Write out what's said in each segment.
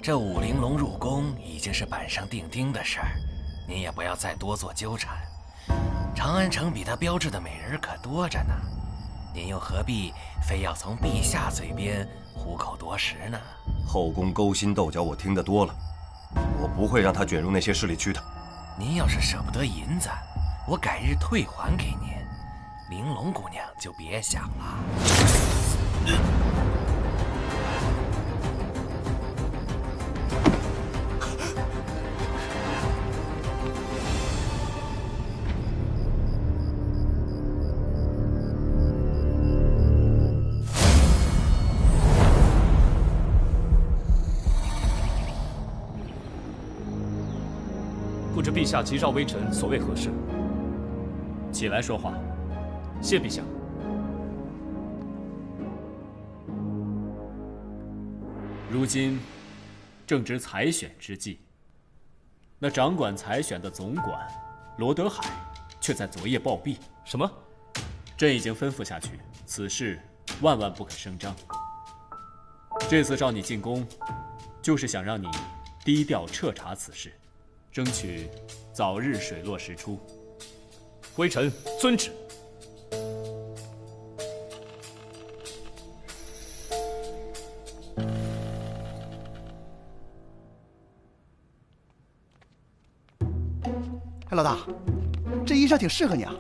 这武玲珑入宫已经是板上钉钉的事儿，您也不要再多做纠缠。长安城比他标致的美人可多着呢，您又何必非要从陛下嘴边虎口夺食呢？后宫勾心斗角，我听得多了，我不会让他卷入那些事里去的。您要是舍不得银子，我改日退还给您，玲珑姑娘就别想了。不知陛下急召微臣，所谓何事？起来说话。谢陛下。如今正值采选之际，那掌管采选的总管罗德海却在昨夜暴毙。什么？朕已经吩咐下去，此事万万不可声张。这次召你进宫，就是想让你低调彻查此事，争取早日水落石出。微臣遵旨。哎，老大，这衣裳挺适合你啊，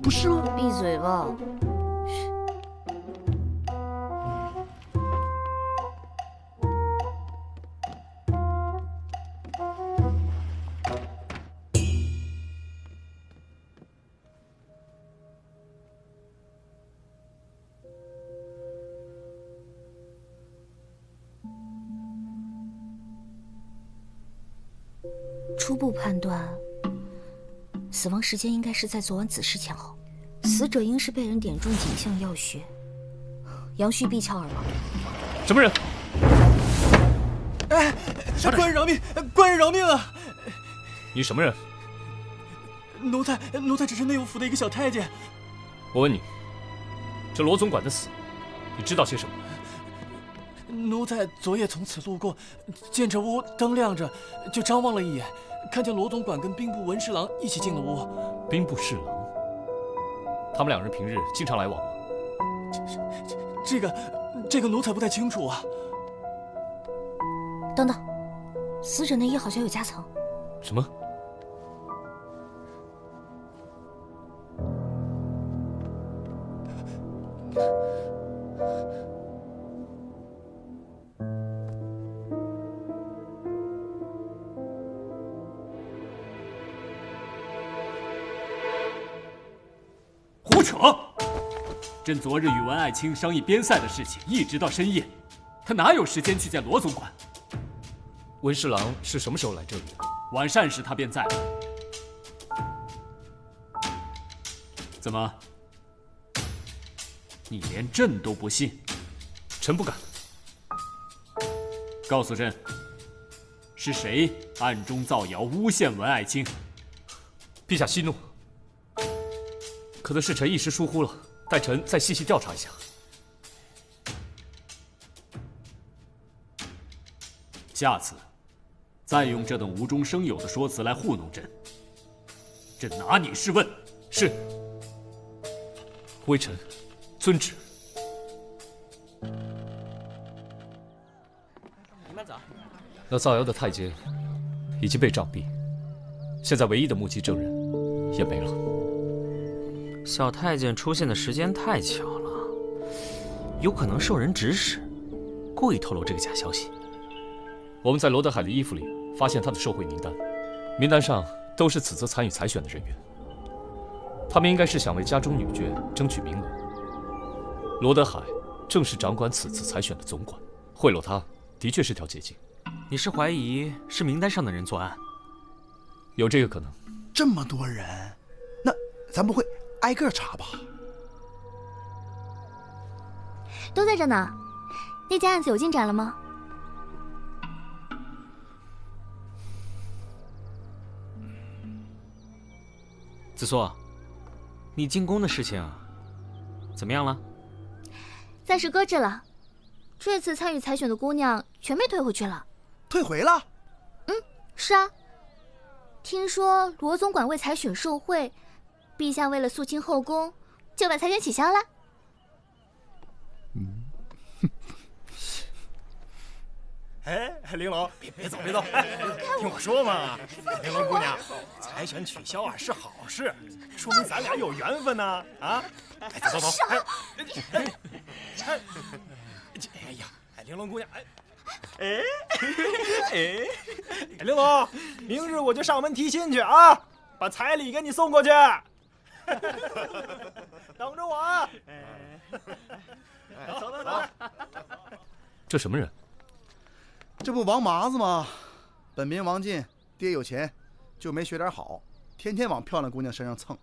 不是吗？闭嘴吧！初步判断，死亡时间应该是在昨晚子时前后，死者应是被人点中颈项要穴，阳虚闭窍而亡。什么人？哎，官人饶命！官人饶命啊！你什么人？奴才只是内务府的一个小太监。我问你，这罗总管的死，你知道些什么？奴才昨夜从此路过，见这屋灯亮着，就张望了一眼，看见罗总管跟兵部文侍郎一起进了屋。兵部侍郎，他们两人平日经常来往吗？这个奴才不太清楚啊。等等，死者内衣好像有夹层。什么？胡扯！朕昨日与文爱卿商议边塞的事情，一直到深夜，他哪有时间去见罗总管？文侍郎是什么时候来这里的？晚膳时他便在了。怎么？你连朕都不信？臣不敢。告诉朕，是谁暗中造谣诬陷文爱卿？陛下息怒，可能是臣一时疏忽了，待臣再细细调查一下。下次再用这等无中生有的说辞来糊弄朕，朕拿你是问。是。微臣遵旨。那造谣的太监已经被杖毙，现在唯一的目击证人也没了。小太监出现的时间太巧了，有可能受人指使，故意透露这个假消息。我们在罗德海的衣服里发现他的受贿名单，名单上都是此次参与采选的人员。他们应该是想为家中女眷争取名额。罗德海正是掌管此次采选的总管，贿赂他的确是条捷径。你是怀疑是名单上的人作案？有这个可能。这么多人，那咱不会挨个查吧？都在这呢。那件案子有进展了吗？子硕，你进宫的事情怎么样了？暂时搁置了。这次参与采选的姑娘全被退回去了。退回了？是啊。听说罗总管为采选受贿，陛下为了肃清后宫，就把采选取消了。哎，玲珑，别走，别走！哎，听我说嘛，玲珑姑娘，采选取消啊是好事，说明咱俩有缘分呢。啊，哎，走走走！哎呀，玲珑姑娘，玲珑，明日我就上门提亲去啊，把彩礼给你送过去，等着我啊！走走走！这什么人？这不王麻子吗？本名王进，爹有钱，就没学点好，天天往漂亮姑娘身上蹭。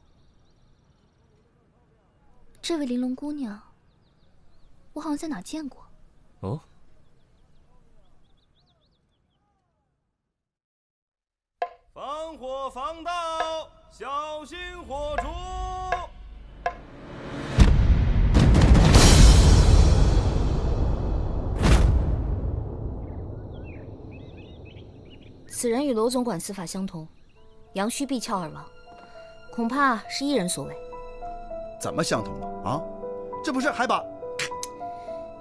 这位玲珑姑娘，我好像在哪见过。哦。防火防盗，小心火烛。此人与罗总管死法相同，阳虚必窍而亡，恐怕是一人所为。怎么相同啊？这不是还把……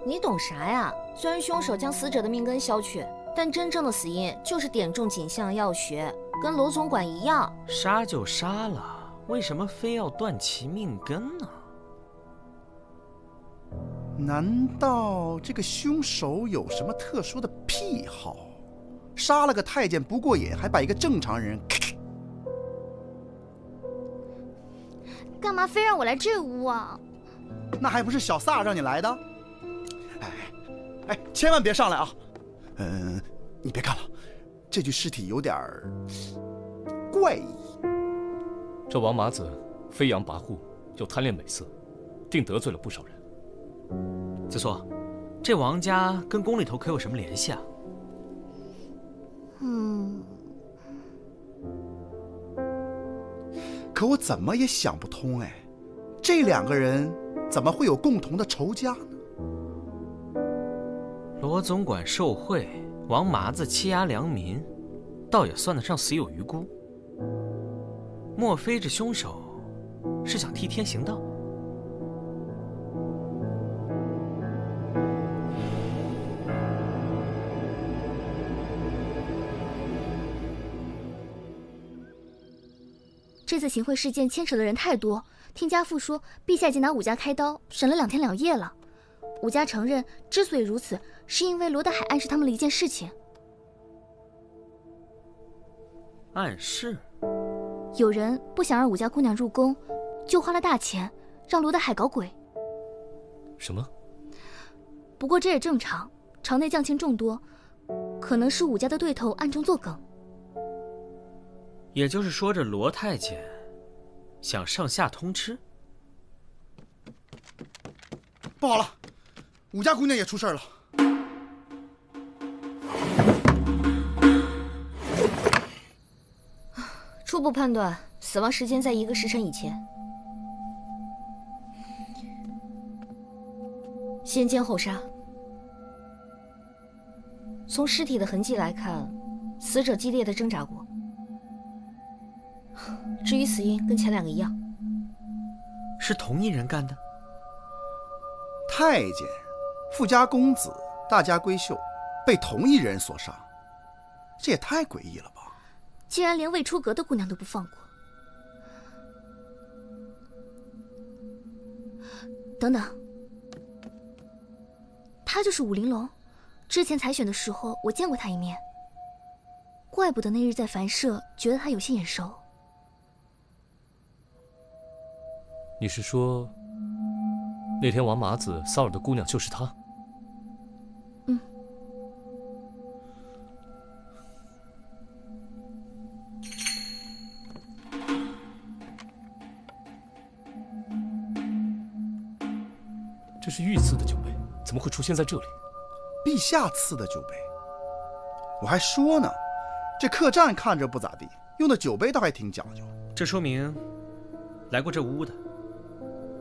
你懂啥呀？虽然凶手将死者的命根削去，但真正的死因就是点中颈项要穴，跟罗总管一样。杀就杀了，为什么非要断其命根呢？难道这个凶手有什么特殊的癖好？杀了个太监不过瘾，还把一个正常人……干嘛非让我来这屋啊？那还不是小撒让你来的？哎，千万别上来啊！你别看了，这具尸体有点怪异。这王麻子飞扬跋扈，又贪恋美色，定得罪了不少人。子硕，这王家跟宫里头可有什么联系啊？可我怎么也想不通哎，这两个人怎么会有共同的仇家呢？罗总管受贿，王麻子欺压良民，倒也算得上死有余辜。莫非这凶手是想替天行道？这次行贿事件牵扯的人太多，听家父说，陛下已经拿武家开刀，审了2天2夜了。武家承认，之所以如此，是因为罗德海暗示他们了一件事情。暗示？有人不想让武家姑娘入宫，就花了大钱让罗德海搞鬼。什么？不过这也正常，朝内将卿众多，可能是武家的对头暗中作梗。也就是说，这罗太监想上下通吃？不好了，武家姑娘也出事了。初步判断，死亡时间在1个时辰以前。先奸后杀。从尸体的痕迹来看，死者激烈的挣扎过。至于死因，跟前2个一样。是同一人干的？太监、富家公子、大家闺秀，被同一人所杀，这也太诡异了吧！竟然连未出阁的姑娘都不放过。等等，他就是武玲珑。之前采选的时候，我见过他一面。怪不得那日在凡舍觉得他有些眼熟。你是说，那天王麻子骚扰的姑娘就是她？这是御赐的酒杯，怎么会出现在这里？陛下赐的酒杯。我还说呢，这客栈看着不咋地，用的酒杯倒还挺讲究。这说明，来过这屋的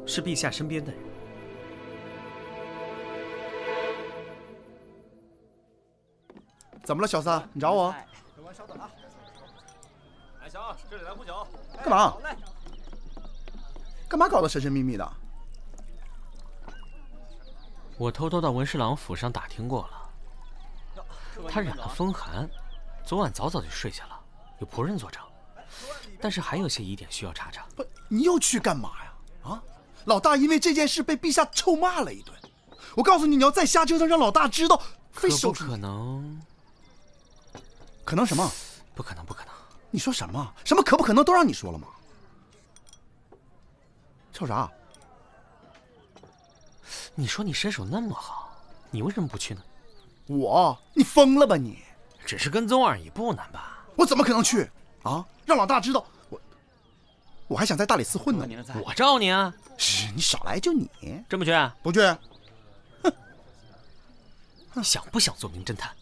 是陛下身边的人。怎么了，小三？你找我？稍等啊。来，小二，这里来壶酒。干嘛？干嘛搞得神神秘秘的？我偷偷到文侍郎府上打听过了，他染了风寒，昨晚早早就睡下了，有仆人作证，但是还有些疑点需要查查。不，你又去干嘛呀？啊，老大因为这件事被陛下臭骂了一顿。我告诉你，你要再瞎折腾，让老大知道，非收拾你。可能？可能什么？不可能，不可能！你说什么？什么可不可能都让你说了吗？笑啥？你说你身手那么好，你为什么不去呢？你疯了吧你？只是跟踪而已，不难吧？我怎么可能去啊？让老大知道我还想在大理寺混呢。我罩你啊！是你少来，就你真不去？不去？哼！想不想做名侦探？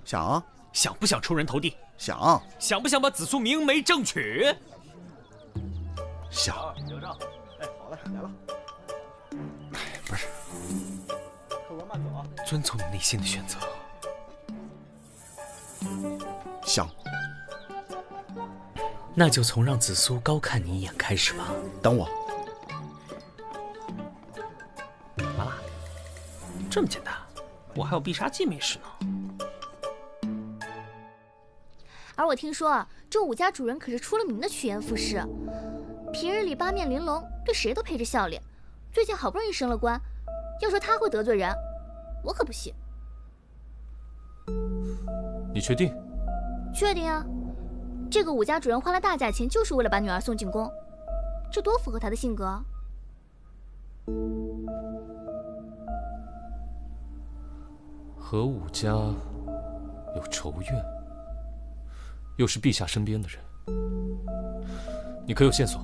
想啊。想不想出人头地？想。想不想把紫苏明媒正娶？想。有账。哎，好嘞，来了。不是。客官慢走啊。遵从你内心的选择。想。那就从让紫苏高看你一眼开始吧。等我。完了，这么简单？我还有必杀技没使呢。而我听说啊，这武家主人可是出了名的趋炎附势，平日里八面玲珑，对谁都配着笑脸。最近好不容易升了官，要说他会得罪人，我可不信。你确定？确定啊！这个武家主人花了大价钱，就是为了把女儿送进宫，这多符合他的性格啊！和武家有仇怨，又是陛下身边的人，你可有线索？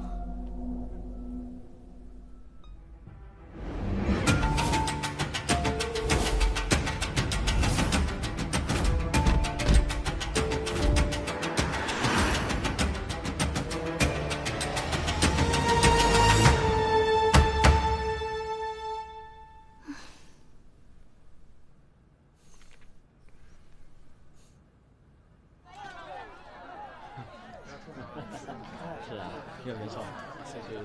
是啊，愿闻笑。谢谢。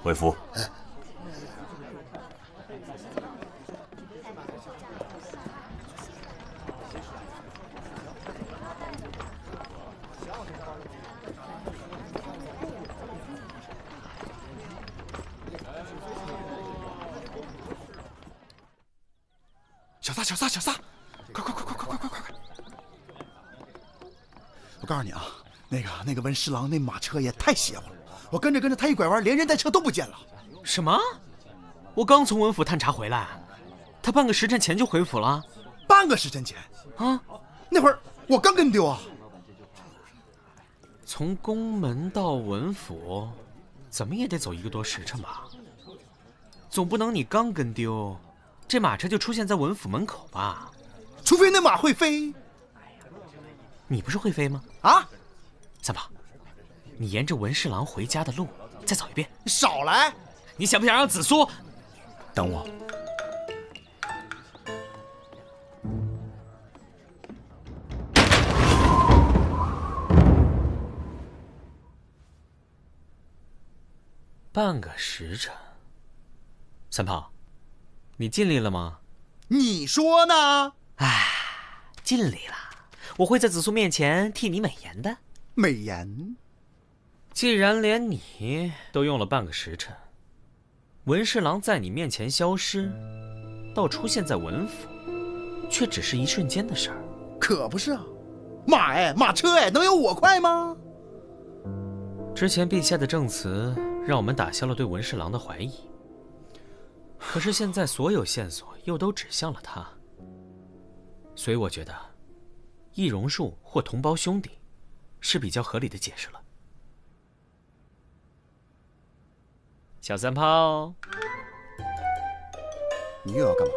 为夫。小撒，快！我告诉你啊，那个文侍郎那马车也太邪乎了，我跟着他一拐弯，连人带车都不见了。什么？我刚从文府探查回来，他半个时辰前就回府了。半个时辰前啊？那会儿我刚跟丢啊。从宫门到文府，怎么也得走1个多时辰吧？总不能你刚跟丢，这马车就出现在文府门口吧？除非那马会飞。你不是会飞吗？啊？三宝，你沿着文侍郎回家的路再走一遍。你少来！你想不想让紫苏？等我。半个时辰。三炮，你尽力了吗？你说呢？唉，尽力了。我会在紫苏面前替你美颜的。美颜？既然连你都用了半个时辰，文侍郎在你面前消失，到出现在文府，却只是一瞬间的事儿。可不是啊，马车能有我快吗？之前陛下的证词让我们打消了对文侍郎的怀疑，可是现在所有线索又都指向了他，所以我觉得易容术或同胞兄弟是比较合理的解释了。小三炮，你又要干嘛？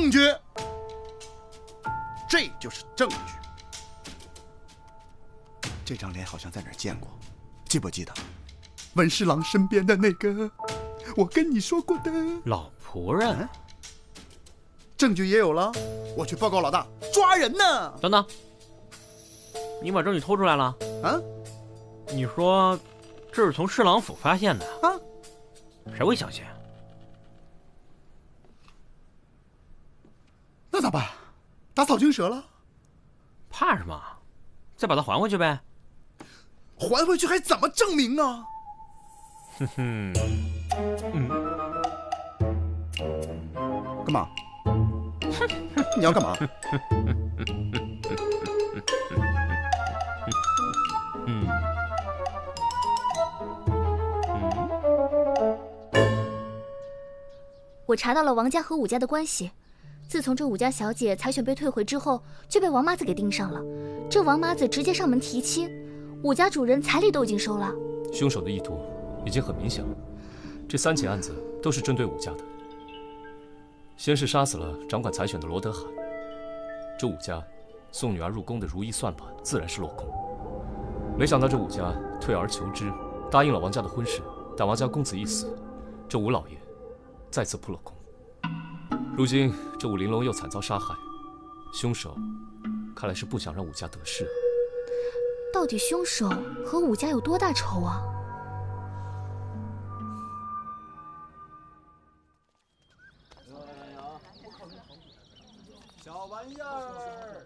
证据，这就是证据。这张脸好像在哪儿见过，记不记得？文侍郎身边的那个，我跟你说过的老仆人。证据也有了，我去报告老大，抓人呢。等等，你把证据偷出来了？啊？你说这是从侍郎府发现的啊？谁会相信？那咋办？打草惊蛇了？怕什么？再把它还回去呗。还回去还怎么证明啊？哼哼，干嘛？你要干嘛？我查到了王家和武家的关系。自从这武家小姐采选被退回之后，就被王妈子给盯上了。这王妈子直接上门提亲，武家主人彩礼都已经收了。凶手的意图已经很明显了，这3起案子都是针对武家的。先是杀死了掌管采选的罗德海，这武家送女儿入宫的如意算盘自然是落空。没想到这武家退而求之，答应了王家的婚事，但王家公子一死，这武老爷再次扑了空。如今这武玲珑又惨遭杀害，凶手看来是不想让武家得势。到底凶手和武家有多大仇啊？小玩意儿。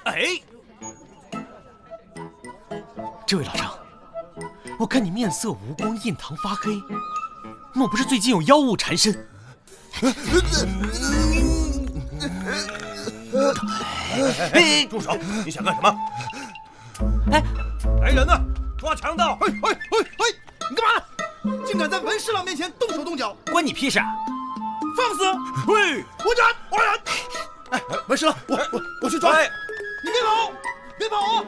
哎，这位老张，我看你面色无光，印堂发黑，莫不是最近有妖物缠身？住手！你想干什么？哎，来人呐，抓强盗！你干嘛？竟敢在文侍郎面前动手动脚！关你屁事啊！放肆！喂，我斩！哎，文侍郎，我去抓！你别跑，别跑啊！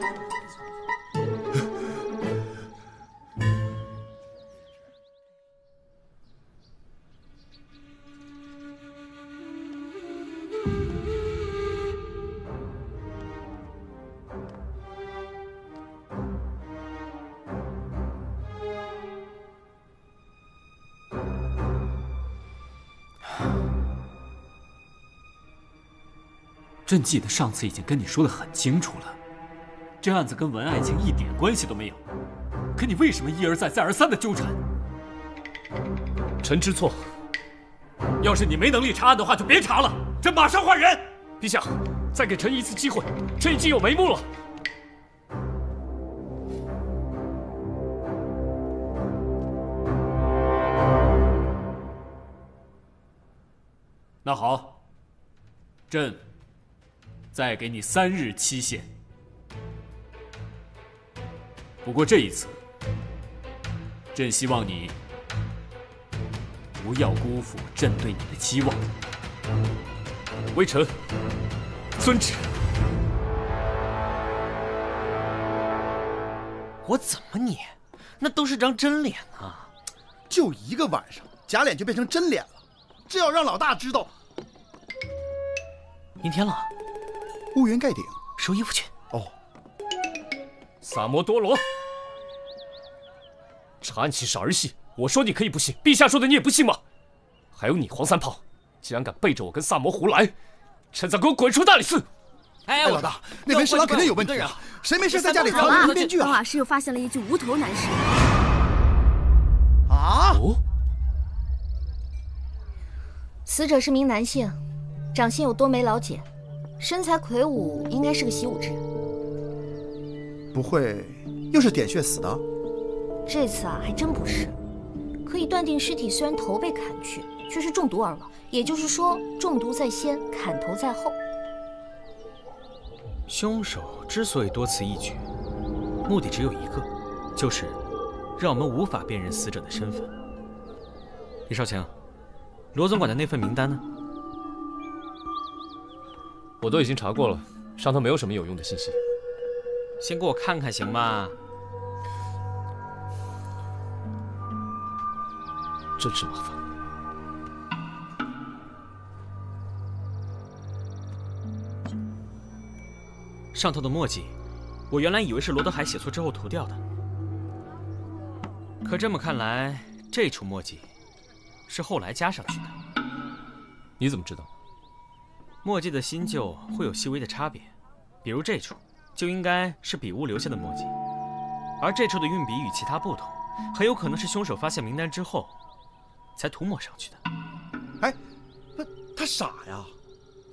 朕记得上次已经跟你说得很清楚了，这案子跟文爱卿一点关系都没有，可你为什么一而再再而三的纠缠？臣知错。要是你没能力查案的话，就别查了，朕马上换人。陛下，再给臣一次机会，朕已经有眉目了。那好，朕再给你3日期限。不过这一次，朕希望你不要辜负朕对你的期望。微臣遵旨。我怎么你？那都是张真脸啊！就一个晚上，假脸就变成真脸了。这要让老大知道，阴天了，乌云盖顶，收衣服去。哦，萨摩多罗，查案岂是儿戏？我说你可以不信，陛下说的你也不信吗？还有你黄三炮，竟然敢背着我跟萨摩胡来，趁早给我滚出大理寺！哎，老大，那文侍郎肯定有问题啊！谁没事在家里藏着编剧啊？王老师又发现了一具无头男尸。啊？哦，死者是名男性，长相有多眉老睑，身材魁梧，应该是个习武之人。不会又是点穴死的？这次啊，还真不是。可以断定尸体虽然头被砍去，却是中毒而亡，也就是说，中毒在先，砍头在后。凶手之所以多此一举，目的只有一个，就是让我们无法辨认死者的身份。李少卿，罗总管的那份名单呢？我都已经查过了，上头没有什么有用的信息。先给我看看行吗？真是麻烦。上头的墨迹，我原来以为是罗德海写错之后涂掉的，可这么看来，这处墨迹是后来加上去的。你怎么知道？墨迹的新旧会有细微的差别，比如这处就应该是笔误留下的墨迹，而这处的运笔与其他不同，很有可能是凶手发现名单之后才涂抹上去的。哎，他傻呀！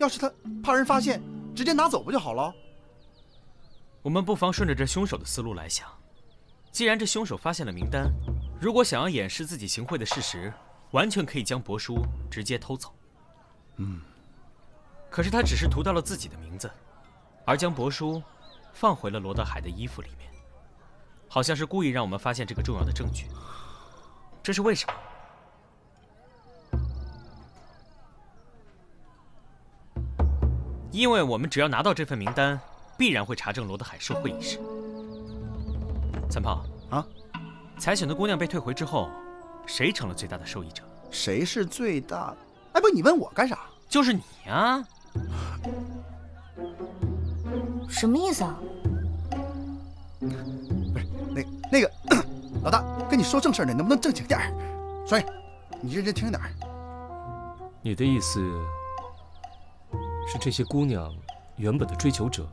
要是他怕人发现，直接拿走不就好了？我们不妨顺着这凶手的思路来想，既然这凶手发现了名单，如果想要掩饰自己行贿的事实，完全可以将帛书直接偷走。可是他只是涂到了自己的名字，而将帛书放回了罗德海的衣服里面，好像是故意让我们发现这个重要的证据。这是为什么？因为我们只要拿到这份名单，必然会查证罗德海受贿一事。三炮啊，采选的姑娘被退回之后，谁成了最大的受益者？谁是最大？哎，不，你问我干啥？就是你呀！什么意思啊？不是那个老大跟你说正事呢，能不能正经点儿？双叶，你认真听点儿。你的意思是这些姑娘原本的追求者，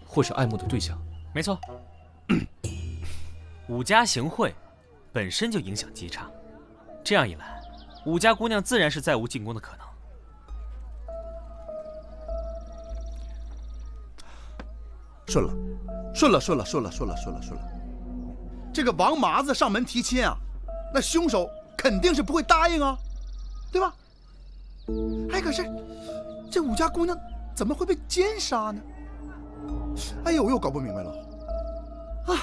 或是爱慕的对象？没错。武家行贿本身就影响极差，这样一来，武家姑娘自然是再无进宫的可能。顺了。这个王麻子上门提亲啊，那凶手肯定是不会答应啊，对吧？哎，可是这武家姑娘怎么会被奸杀呢？哎呦，我又搞不明白了啊！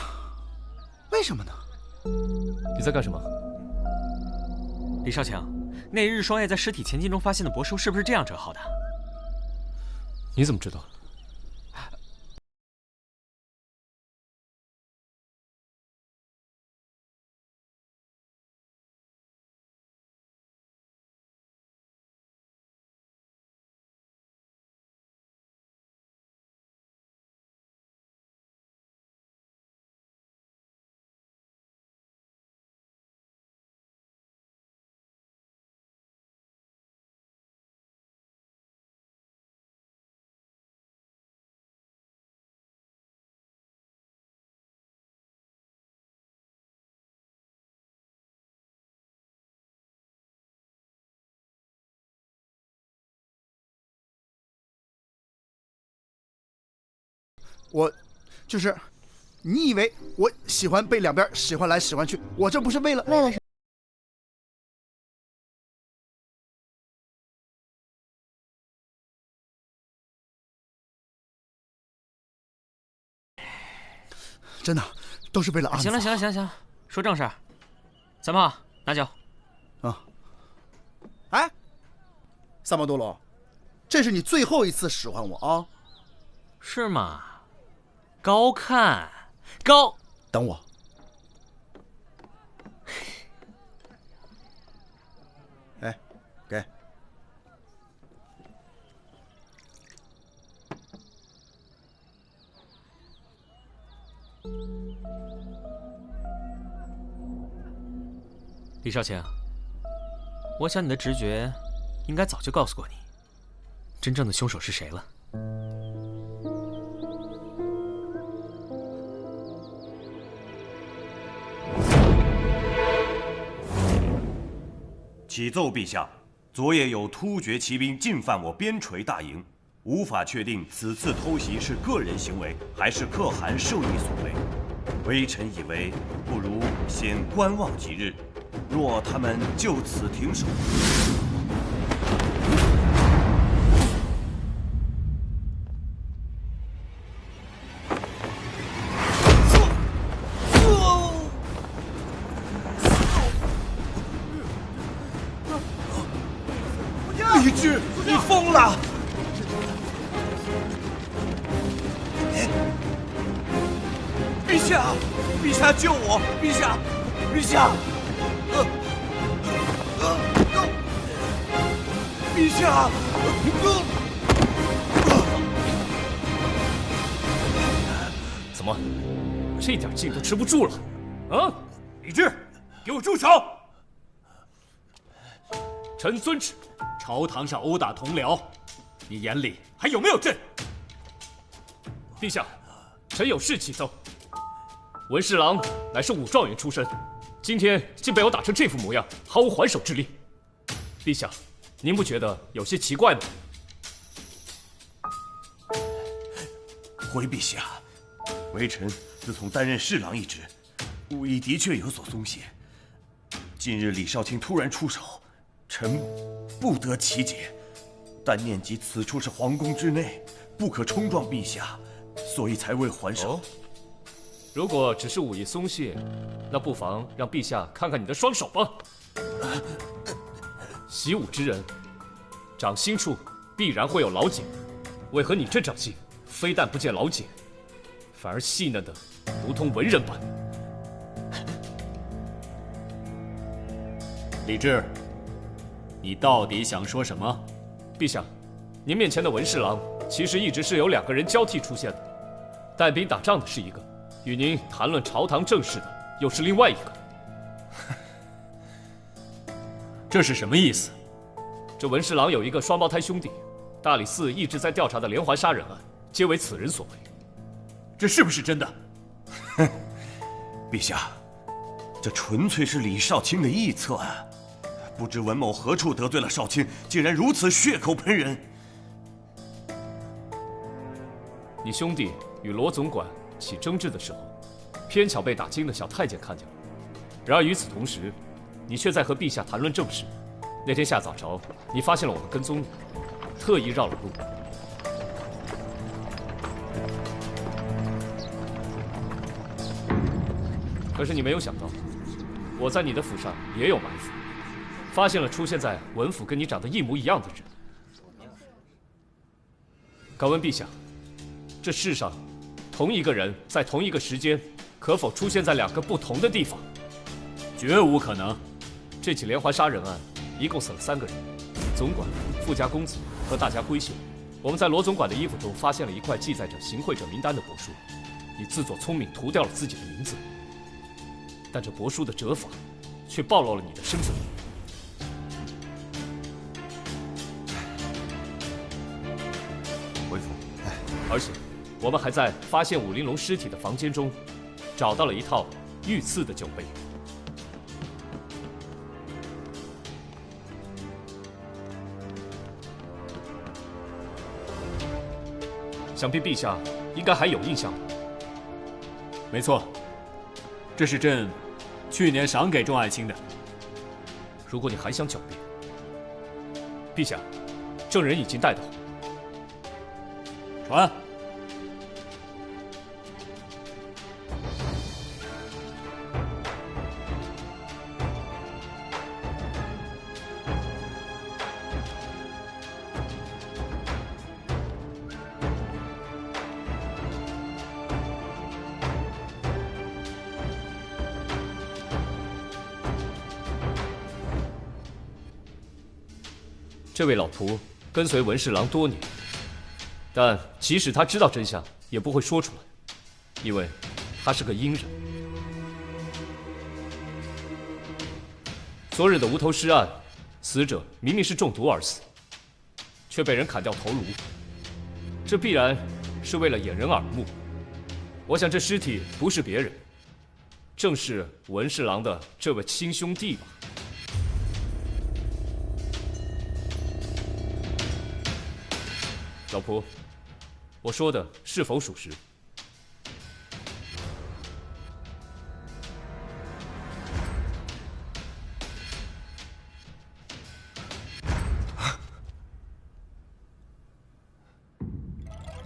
为什么呢？你在干什么？李少强，那日双叶在尸体前进中发现的帛书是不是这样折好的？你怎么知道？我就是，你以为我喜欢被两边使唤来使唤去？我这不是为了什么？真的都是为了安。行了，说正事儿。三炮，拿酒。啊。哎，三毛多罗，这是你最后一次使唤我啊？是吗？高看，高。等我。哎，给。李少卿，我想你的直觉应该早就告诉过你，真正的凶手是谁了。启奏陛下，昨夜有突厥骑兵进犯我边陲大营，无法确定此次偷袭是个人行为还是可汗授意所为。微臣以为，不如先观望几日，若他们就此停手。李治，你疯了！陛下，陛下救我！陛下，陛下！陛下！怎么，这点劲都吃不住了？啊！李治，给我住手！臣遵旨。朝堂上殴打同僚，你眼里还有没有朕？陛下，臣有事启奏。文侍郎乃是武状元出身，今天竟被我打成这副模样，毫无还手之力。陛下，您不觉得有些奇怪吗？回陛下，微臣自从担任侍郎一职，武艺的确有所松懈。近日李少卿突然出手，臣不得其解，但念及此处是皇宫之内，不可冲撞陛下，所以才未还手。哦，如果只是武艺松懈，那不妨让陛下看看你的双手吧。习武之人，掌心处必然会有老茧，为何你这掌心非但不见老茧，反而细嫩的如同文人般？李治，你到底想说什么？陛下，您面前的文侍郎其实一直是有2个人交替出现的，带兵打仗的是一个，与您谈论朝堂政事的又是另外一个。这是什么意思？这文侍郎有一个双胞胎兄弟，大理寺一直在调查的连环杀人案，皆为此人所为。这是不是真的？陛下，这纯粹是李少卿的臆测啊！不知文某何处得罪了少卿，竟然如此血口喷人。你兄弟与罗总管起争执的时候，偏巧被打惊的小太监看见了。然而与此同时，你却在和陛下谈论政事。那天下早朝，你发现了我们跟踪你，特意绕了路。可是你没有想到，我在你的府上也有埋伏，发现了出现在文府跟你长得一模一样的人。敢问陛下，这世上同一个人在同一个时间，可否出现在2个不同的地方？绝无可能。这起连环杀人案一共死了3个人，总管、富家公子和大家闺秀。我们在罗总管的衣服中发现了一块记载着行贿者名单的帛书，你自作聪明涂掉了自己的名字，但这帛书的折法却暴露了你的身份。回府。而且，我们还在发现武玲珑尸体的房间中，找到了一套御赐的酒杯。想必陛下应该还有印象吧？没错，这是朕去年赏给众爱卿的。如果你还想狡辩，陛下，证人已经带到。传。这位老仆跟随文侍郎多年，但即使他知道真相，也不会说出来，因为他是个阴人。昨日的无头尸案，死者明明是中毒而死，却被人砍掉头颅，这必然是为了掩人耳目。我想这尸体不是别人，正是文侍郎的这位亲兄弟吧。老仆，我说的是否属实？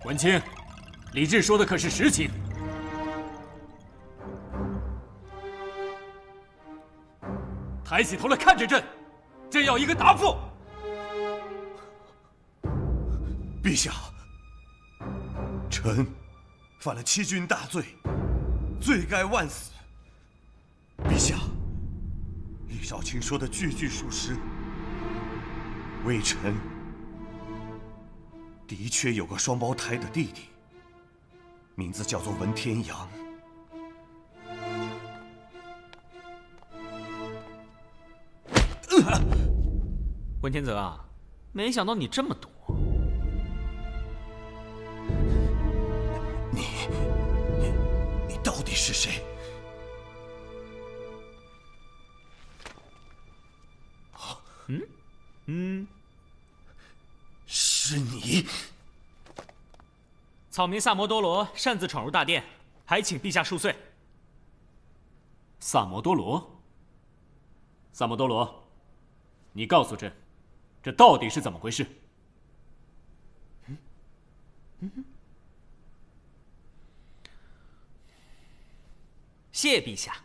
文清，李治说的可是实情？抬起头来看着朕，朕要一个答复。陛下，臣犯了欺君大罪，罪该万死。陛下，李少卿说的句句属实。微臣的确有个双胞胎的弟弟，名字叫做文天阳。文天泽啊，没想到你这么毒。你到底是谁？是你。草民萨摩多罗擅自闯入大殿，还请陛下恕罪。萨摩多罗，萨摩多罗，你告诉朕，这到底是怎么回事？谢陛下。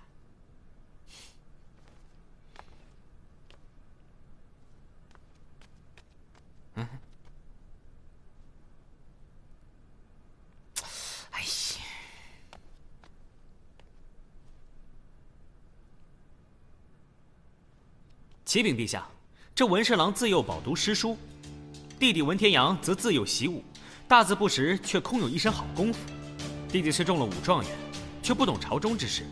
哎呀，启禀陛下，这文侍郎自幼饱读诗书，弟弟文天阳则自幼习武，大字不识，却空有一身好功夫。弟弟虽中了武状元，却不懂朝中之事，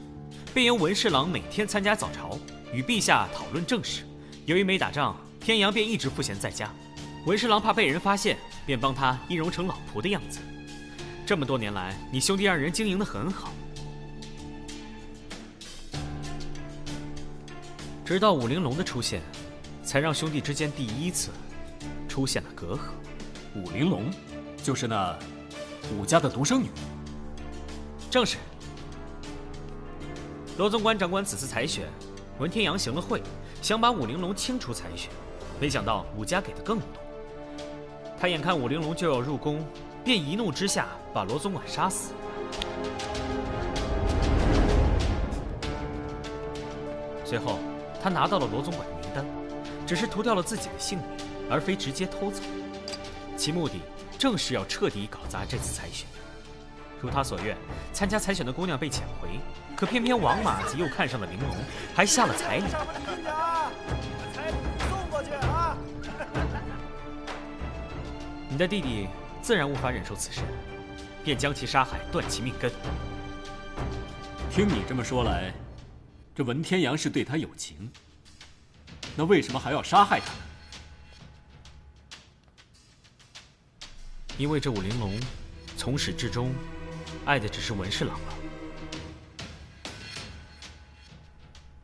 便由文侍郎每天参加早朝，与陛下讨论政事。由于没打仗，天阳便一直赋闲在家。文侍郎怕被人发现，便帮他易容成老仆的样子。这么多年来，你兄弟让人经营得很好。直到武玲珑的出现，才让兄弟之间第一次出现了隔阂。武玲珑，就是那武家的独生女。正是。罗总管掌管此次采选，文天阳行了贿，想把武玲珑清除采选，没想到武家给的更多。他眼看武玲珑就要入宫，便一怒之下把罗总管杀死。随后，他拿到了罗总管的名单，只是涂掉了自己的姓名，而非直接偷走。其目的正是要彻底搞砸这次采选。如他所愿，参加采选的姑娘被遣回，可偏偏王马子又看上了玲珑，还下了彩礼。彩礼送过去啊！你的弟弟自然无法忍受此事，便将其杀害，断其命根。听你这么说来，这文天阳是对他有情，那为什么还要杀害他呢？因为这武玲珑从始至终爱的只是文侍郎吧。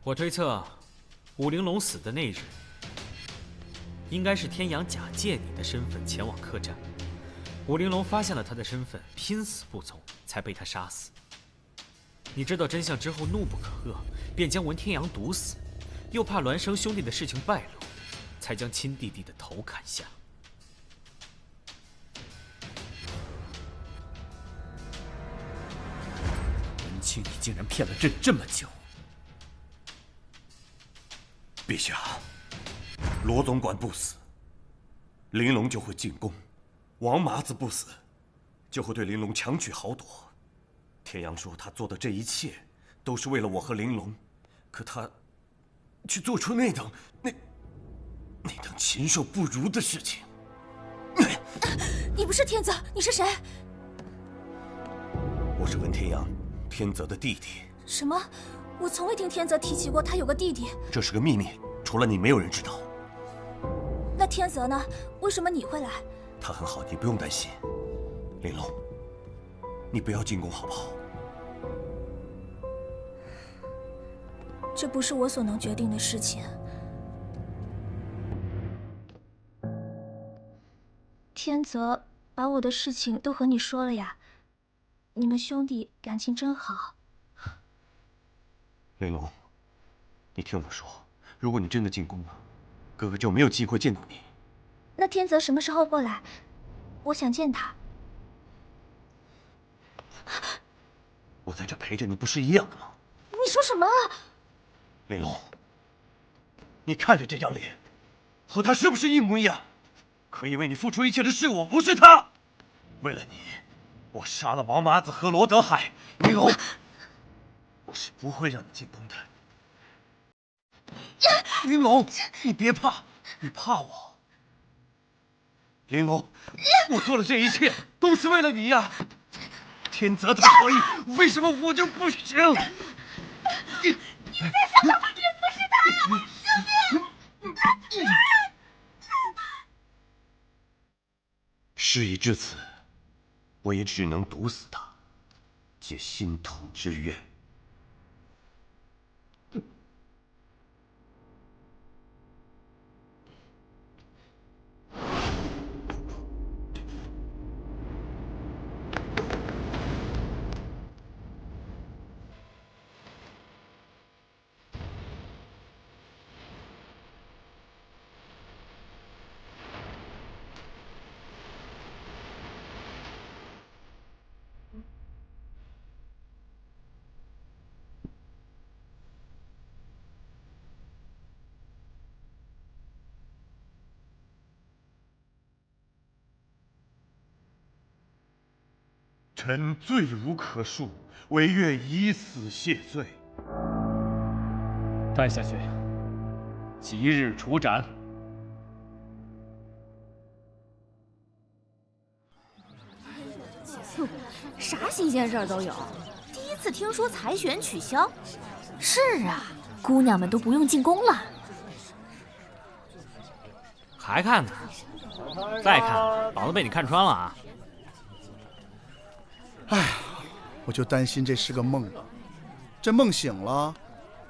我推测，武玲珑死的那日，应该是天阳假借你的身份前往客栈，武玲珑发现了他的身份，拼死不从，才被他杀死。你知道真相之后怒不可遏，便将文天阳毒死，又怕孪生兄弟的事情败露，才将亲弟弟的头砍下。文清，你竟然骗了朕这么久！陛下，罗总管不死，玲珑就会进宫；王麻子不死，就会对玲珑强取豪夺。天阳说他做的这一切都是为了我和玲珑，可他却做出那等禽兽不如的事情。你不是天泽，你是谁？我是文天阳，天泽的弟弟。什么？我从未听天泽提起过他有个弟弟。这是个秘密，除了你，没有人知道。那天泽呢？为什么你会来？他很好，你不用担心。玲珑，你不要进宫好不好？这不是我所能决定的事情。天泽把我的事情都和你说了呀，你们兄弟感情真好。玲珑，你听我说，如果你真的进宫了，哥哥就没有机会见到你。那天泽什么时候过来？我想见他。我在这陪着你，不是一样的吗？你说什么？玲珑，你看着这张脸，和他是不是一模一样？可以为你付出一切的是我，不是他。为了你，我杀了王麻子和罗德海。玲珑，我是不会让你进宫的。玲珑，你别怕，你怕我。玲珑，我做的这一切都是为了你呀。天泽他可以，为什么我就不行？你别想他不是他呀，救命！事已至此，我也只能毒死他，解心头之怨。臣罪无可恕，唯愿以死谢罪。带下去，即日处斩。啥新鲜事儿都有。第一次听说采选取消。是啊，姑娘们都不用进宫了。还看呢？再看，老子被你看穿了啊！哎呀，我就担心这是个梦，这梦醒了，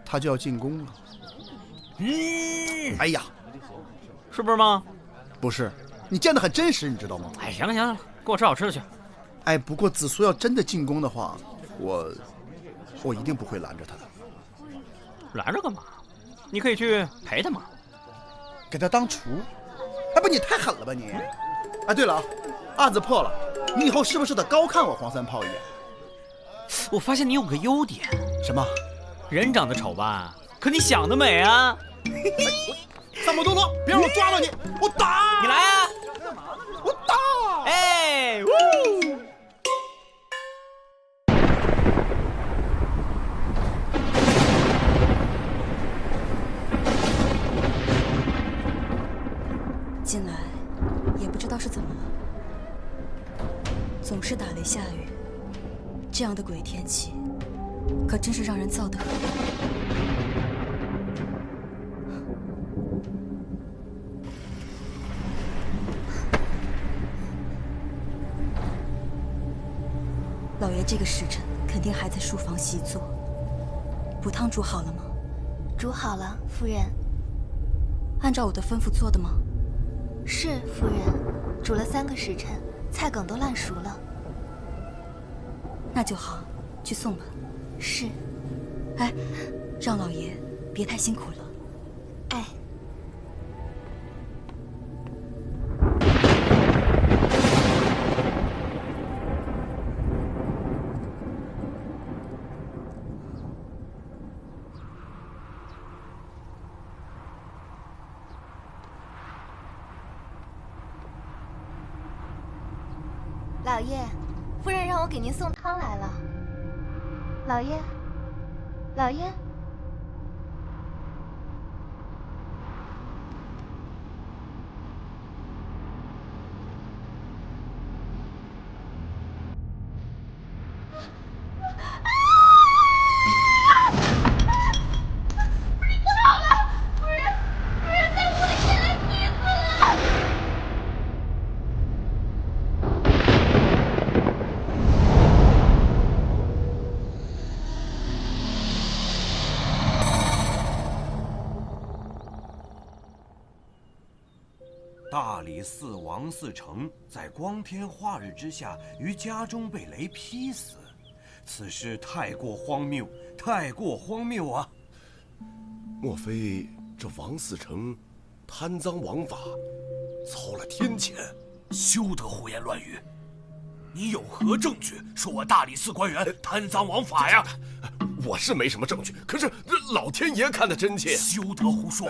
他就要进宫了。哎呀，是不是梦？不是，你见得很真实，你知道吗？哎，行了行了，给我吃好吃的去。哎，不过紫苏要真的进宫的话，我一定不会拦着他的。拦着干嘛？你可以去陪他嘛。给他当厨？哎，不，你太狠了吧你！哎，对了啊，案子破了，你以后是不是得高看我黄三炮一眼？我发现你有个优点。什么？人长得丑吧，可你想得美啊！萨摩多罗，别让我抓到你，我打！你来啊！我打！哎，呜！进来，也不知道是怎么了，总是打雷下雨，这样的鬼天气，可真是让人燥得很。老爷这个时辰肯定还在书房习作，补汤煮好了吗？煮好了，夫人。按照我的吩咐做的吗？是，夫人。煮了3个时辰，菜梗都烂熟了。那就好，去送吧。是。哎，让老爷别太辛苦了。哎。老爷，夫人让我给您送汤来了。老爷，老爷。大理寺王嗣成在光天化日之下于家中被雷劈死，此事太过荒谬，太过荒谬啊！莫非这王嗣成贪赃枉法，操了天谴？休得胡言乱语！你有何证据说我大理寺官员贪赃枉法呀？我是没什么证据，可是老天爷看得真切。休得胡说！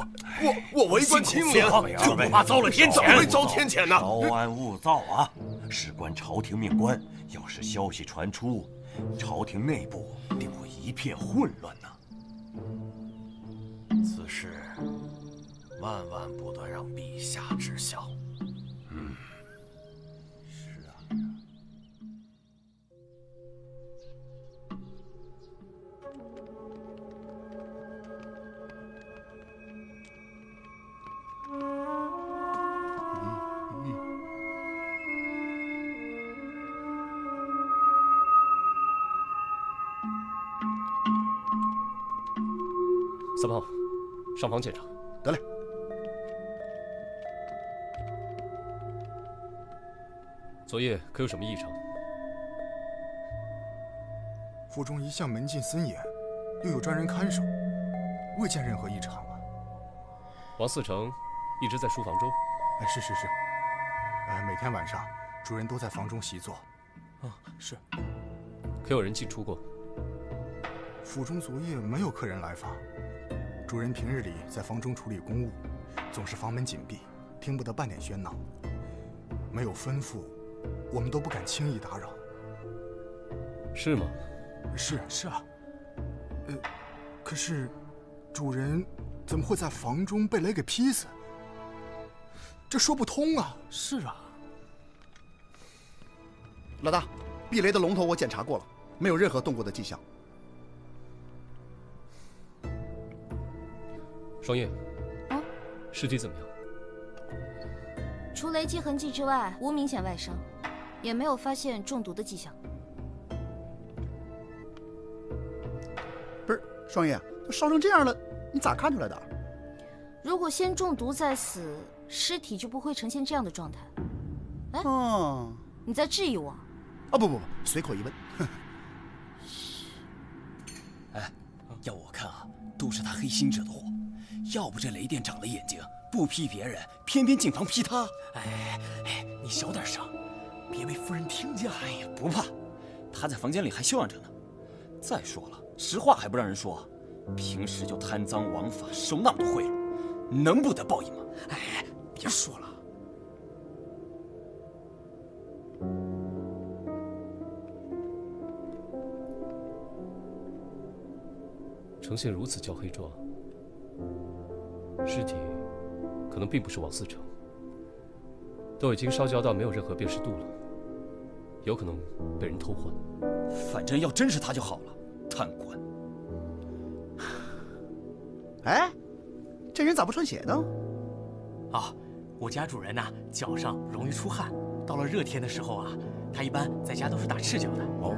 我为官清廉，就怕遭了天谴。怎么会遭天谴呢？稍安勿躁啊！事关朝廷命官，要是消息传出，朝廷内部定会一片混乱呢。此事万万不得让陛下知晓。是啊。三胖，上房检查。得嘞。昨夜可有什么异常？府中一向门禁森严，又有专人看守，未见任何异常啊。王嗣成一直在书房中。哎，是。每天晚上主人都在房中习坐。啊，是。可有人进出过？府中昨夜没有客人来访。主人平日里在房中处理公务，总是房门紧闭，听不得半点喧闹。没有吩咐，我们都不敢轻易打扰。是吗？是啊。可是，主人怎么会在房中被雷给劈死？这说不通啊！是啊。老大，避雷的龙头我检查过了，没有任何动过的迹象。双叶，尸体怎么样？除雷击痕迹之外，无明显外伤，也没有发现中毒的迹象。不是，双叶，都烧成这样了，你咋看出来的？如果先中毒再死，尸体就不会呈现这样的状态。哎，你在质疑我？啊不，随口一问。哎，要我看啊，都是他黑心者的祸。要不这雷电长了眼睛，不劈别人，偏偏进房劈他。哎，你小点声，别被夫人听见了。哎呀，不怕，他在房间里还休养着呢。再说了，实话还不让人说，平时就贪赃枉法，收那么多贿赂，能不得报应吗？哎，别说了。呈现如此焦黑状，尸体可能并不是王嗣成，都已经烧焦到没有任何辨识度了，有可能被人偷换。反正要真是他就好了，贪官。哎，这人咋不穿鞋呢？啊，我家主人呐，脚上容易出汗，到了热天的时候啊，他一般在家都是打赤脚的。哦。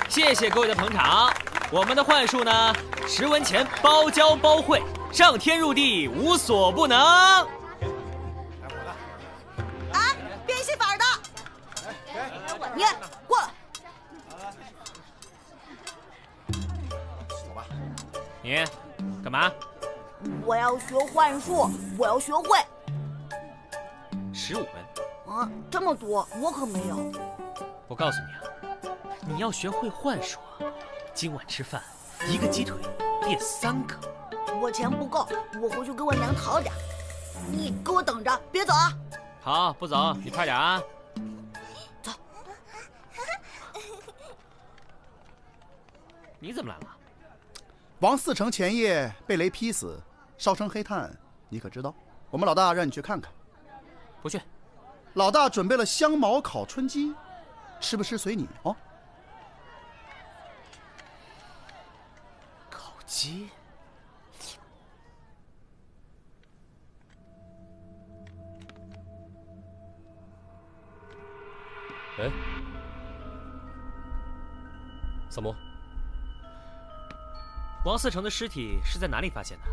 谢谢各位的捧场。我们的幻术呢，10文钱包教包会，上天入地无所不能。啊，变戏法的，你过来。你干嘛？我要学幻术，我要学会。 15文。啊，这么多，我可没有。我告诉你啊，你要学会幻术啊，今晚吃饭1个鸡腿变3个。我钱不够，我回去给我娘讨点。你给我等着，别走啊！好，不走，你快点啊！走。你怎么来了？王嗣成前夜被雷劈死，烧成黑炭，你可知道？我们老大让你去看看。 不去，老大准备了香茅烤春鸡，吃不吃随你哦。烤鸡，哎，萨摩，王嗣成的尸体是在哪里发现的？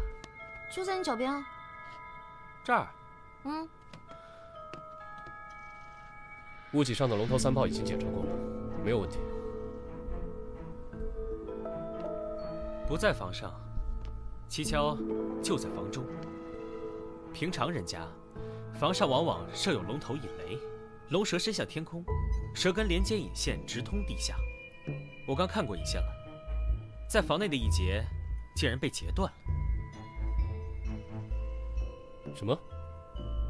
就在你脚边啊。这儿。嗯。 屋脊上的龙头3炮已经检查过了，没有问题。不在房上，蹊跷就在房中。平常人家，房上往往设有龙头引雷，龙蛇伸向天空，蛇根连接引线直通地下。我刚看过引线了，在房内的一节竟然被截断了。什么？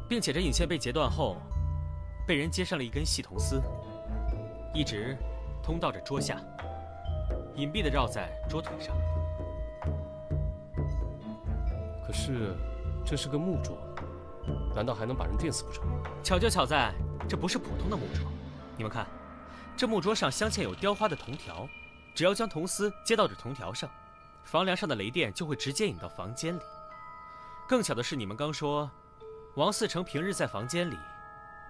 并且这引线被截断后。 被人接上了一根细铜丝，一直通到这桌下，隐蔽地绕在桌腿上。可是，这是个木桌，难道还能把人电死不成？巧就巧在，这不是普通的木桌。你们看，这木桌上镶嵌有雕花的铜条，只要将铜丝接到这铜条上，房梁上的雷电就会直接引到房间里。更巧的是，你们刚说，王嗣成平日在房间里。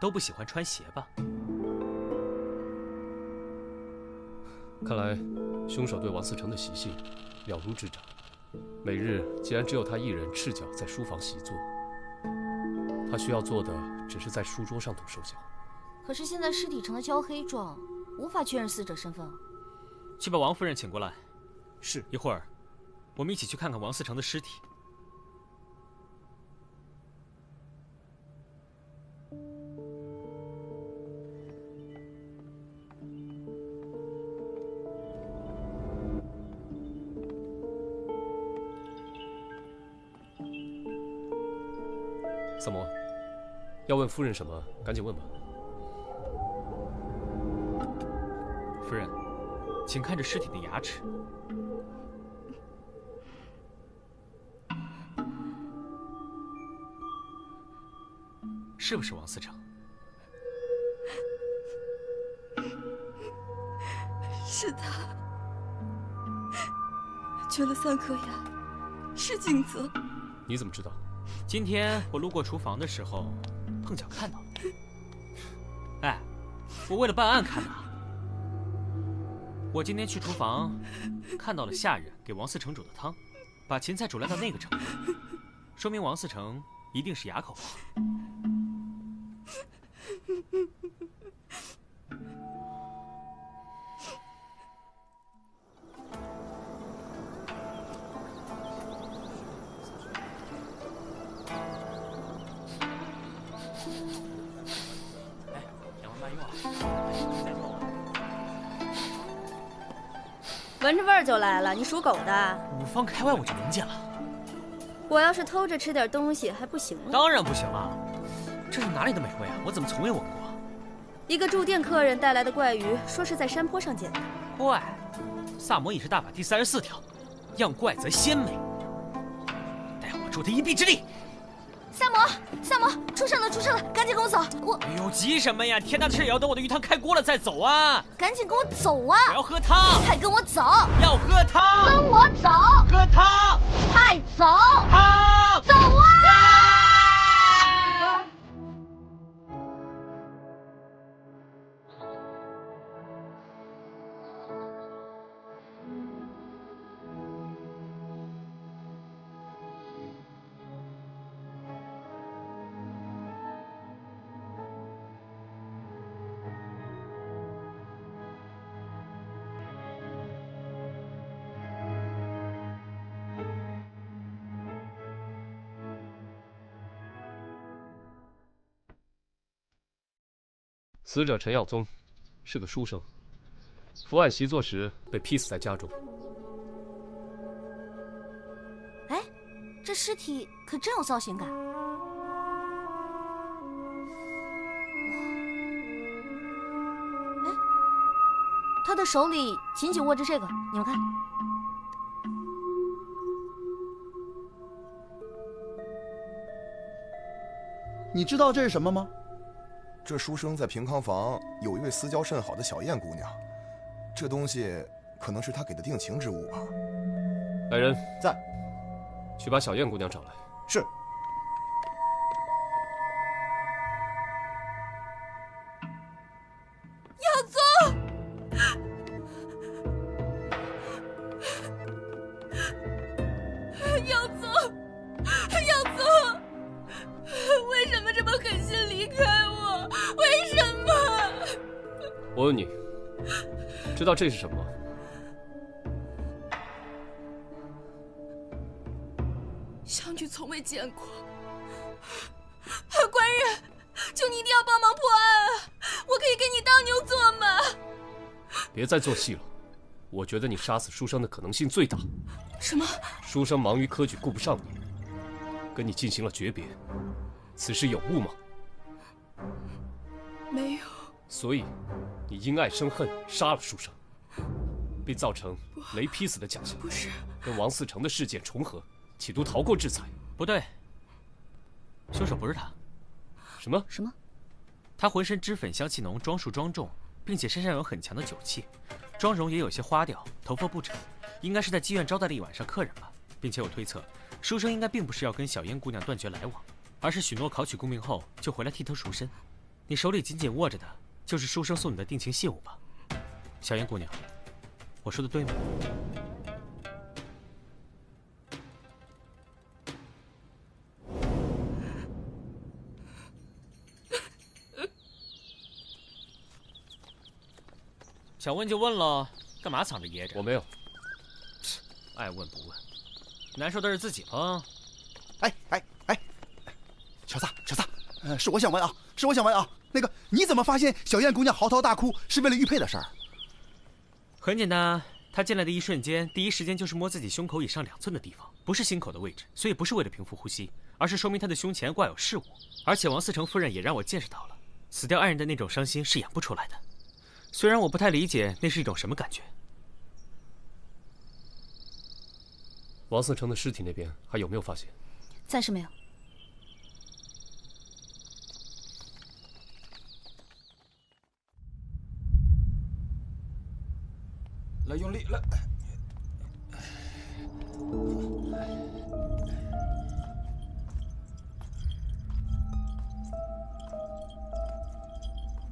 都不喜欢穿鞋吧？看来，凶手对王嗣成的习性了如指掌。每日既然只有他一人赤脚在书房习作，他需要做的只是在书桌上涂手脚。可是现在尸体成了焦黑状，无法确认死者身份。去把王夫人请过来。是。一会儿，我们一起去看看王嗣成的尸体。 萨摩，要问夫人什么，赶紧问吧。夫人，请看这尸体的牙齿。是不是王嗣成？是他，缺了3颗牙，是景泽。你怎么知道？ 今天我路过厨房的时候，碰巧看到了。哎，我为了办案看的。我今天去厨房，看到了下人给王嗣成煮的汤，把芹菜煮烂到那个程度，说明王嗣成一定是哑口王。闻着味儿就来了，你属狗的5方开外我就闻见了。我要是偷着吃点东西还不行吗？当然不行了，这是哪里的美味啊？我怎么从未闻过？一个住店客人带来的怪鱼，说是在山坡上捡的。怪，萨摩已是大法第34条，样怪则鲜美。待我助他一臂之力。萨摩，萨摩，出事了，出事了，赶紧跟我走！我……哎呦，急什么呀？天大的事也要等我的鱼汤开锅了再走啊！赶紧跟我走啊！我要喝汤！快跟我走！要喝汤！跟我走！喝汤！快走！汤！走啊！死者陈耀宗是个书生，伏案习作时被劈死在家中。哎，这尸体可真有造型感。哎，他的手里紧紧握着这个，你们看。你知道这是什么吗？这书生在平康坊有一位私交甚好的小燕姑娘，这东西可能是他给的定情之物吧。来人，在，去把小燕姑娘找来。是。耀宗，耀宗，耀宗，为什么这么狠心离开我？为什么？我问你，知道这是什么吗？湘君从未见过。官人，求你一定要帮忙破案啊！我可以给你当牛做马。别再做戏了，我觉得你杀死书生的可能性最大。什么？书生忙于科举，顾不上你，跟你进行了诀别，此事有误吗？没有。所以，你因爱生恨，杀了书生，并造成雷劈死的假象。不是。跟王嗣成的事件重合，企图逃过制裁。不对，凶手不是他。什么？什么？他浑身脂粉香气浓，装束庄重，并且身上有很强的酒气，妆容也有些花调，头发不整，应该是在妓院招待了一晚上客人吧。并且我推测，书生应该并不是要跟小燕姑娘断绝来往，而是许诺考取功名后就回来替她赎身。你手里紧紧握着的，就是书生送你的定情信物吧？小燕姑娘，我说的对吗？想问就问了，干嘛藏着掖着？我没有。爱问不问，难受的是自己吧？哎，小撒，是我想问啊，那个你怎么发现小燕姑娘嚎啕大哭是为了玉佩的事儿？很简单，她进来的一瞬间，第一时间就是摸自己胸口以上2寸的地方，不是心口的位置，所以不是为了平复呼吸，而是说明她的胸前挂有饰物。而且王嗣成夫人也让我见识到了，死掉爱人的那种伤心是演不出来的。虽然我不太理解那是一种什么感觉。王嗣成的尸体那边还有没有发现？暂时没有。来，用力来！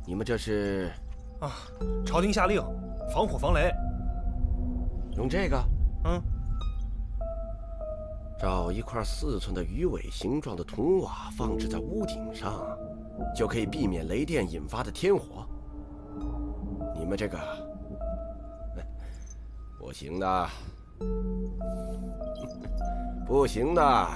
你们这是？啊，朝廷下令，防火防雷。用这个？嗯。找一块4寸的鱼尾形状的铜瓦放置在屋顶上，就可以避免雷电引发的天火。你们这个不行的，不行的。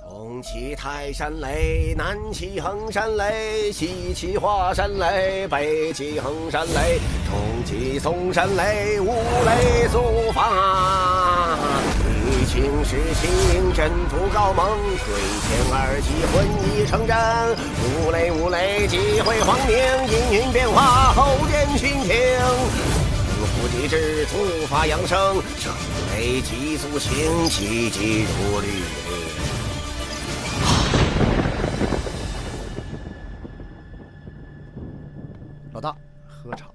东起泰山雷，南起衡山雷，西起华山雷，北起衡山雷，中起嵩山雷，五雷速发。以情势情，征服高蒙，水天二气混一成真。五雷击毁皇宁，阴云变化，后见寻情。伏击之突发扬声，声雷急速行，气急如律令。老大，喝茶。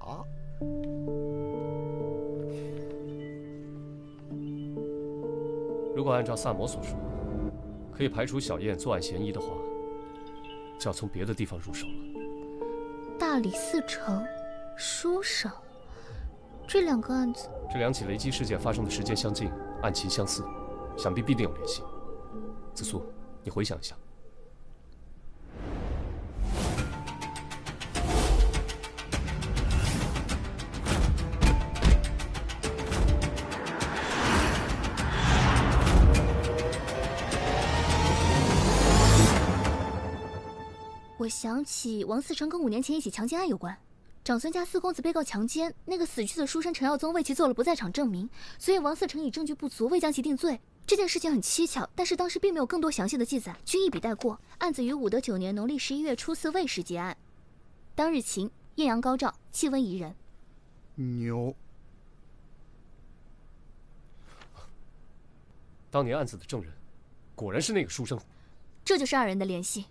如果按照萨摩所说，可以排除小燕作案嫌疑的话，就要从别的地方入手了。大理寺丞、书生，这2个案子，这2起雷击事件发生的时间相近，案情相似，想必必定有联系。子苏，你回想一下。我我想起王思成跟5年前一起强奸案有关，长孙家4公子被告强奸，那个死去的书生陈耀宗为其做了不在场证明，所以王思成以证据不足未将其定罪。这件事情很蹊跷，但是当时并没有更多详细的记载，均一笔带过。案子于武德9年农历11月初4未时结案。当日晴，艳阳高照，气温宜人。牛。当年案子的证人，果然是那个书生。这就是2人的联系。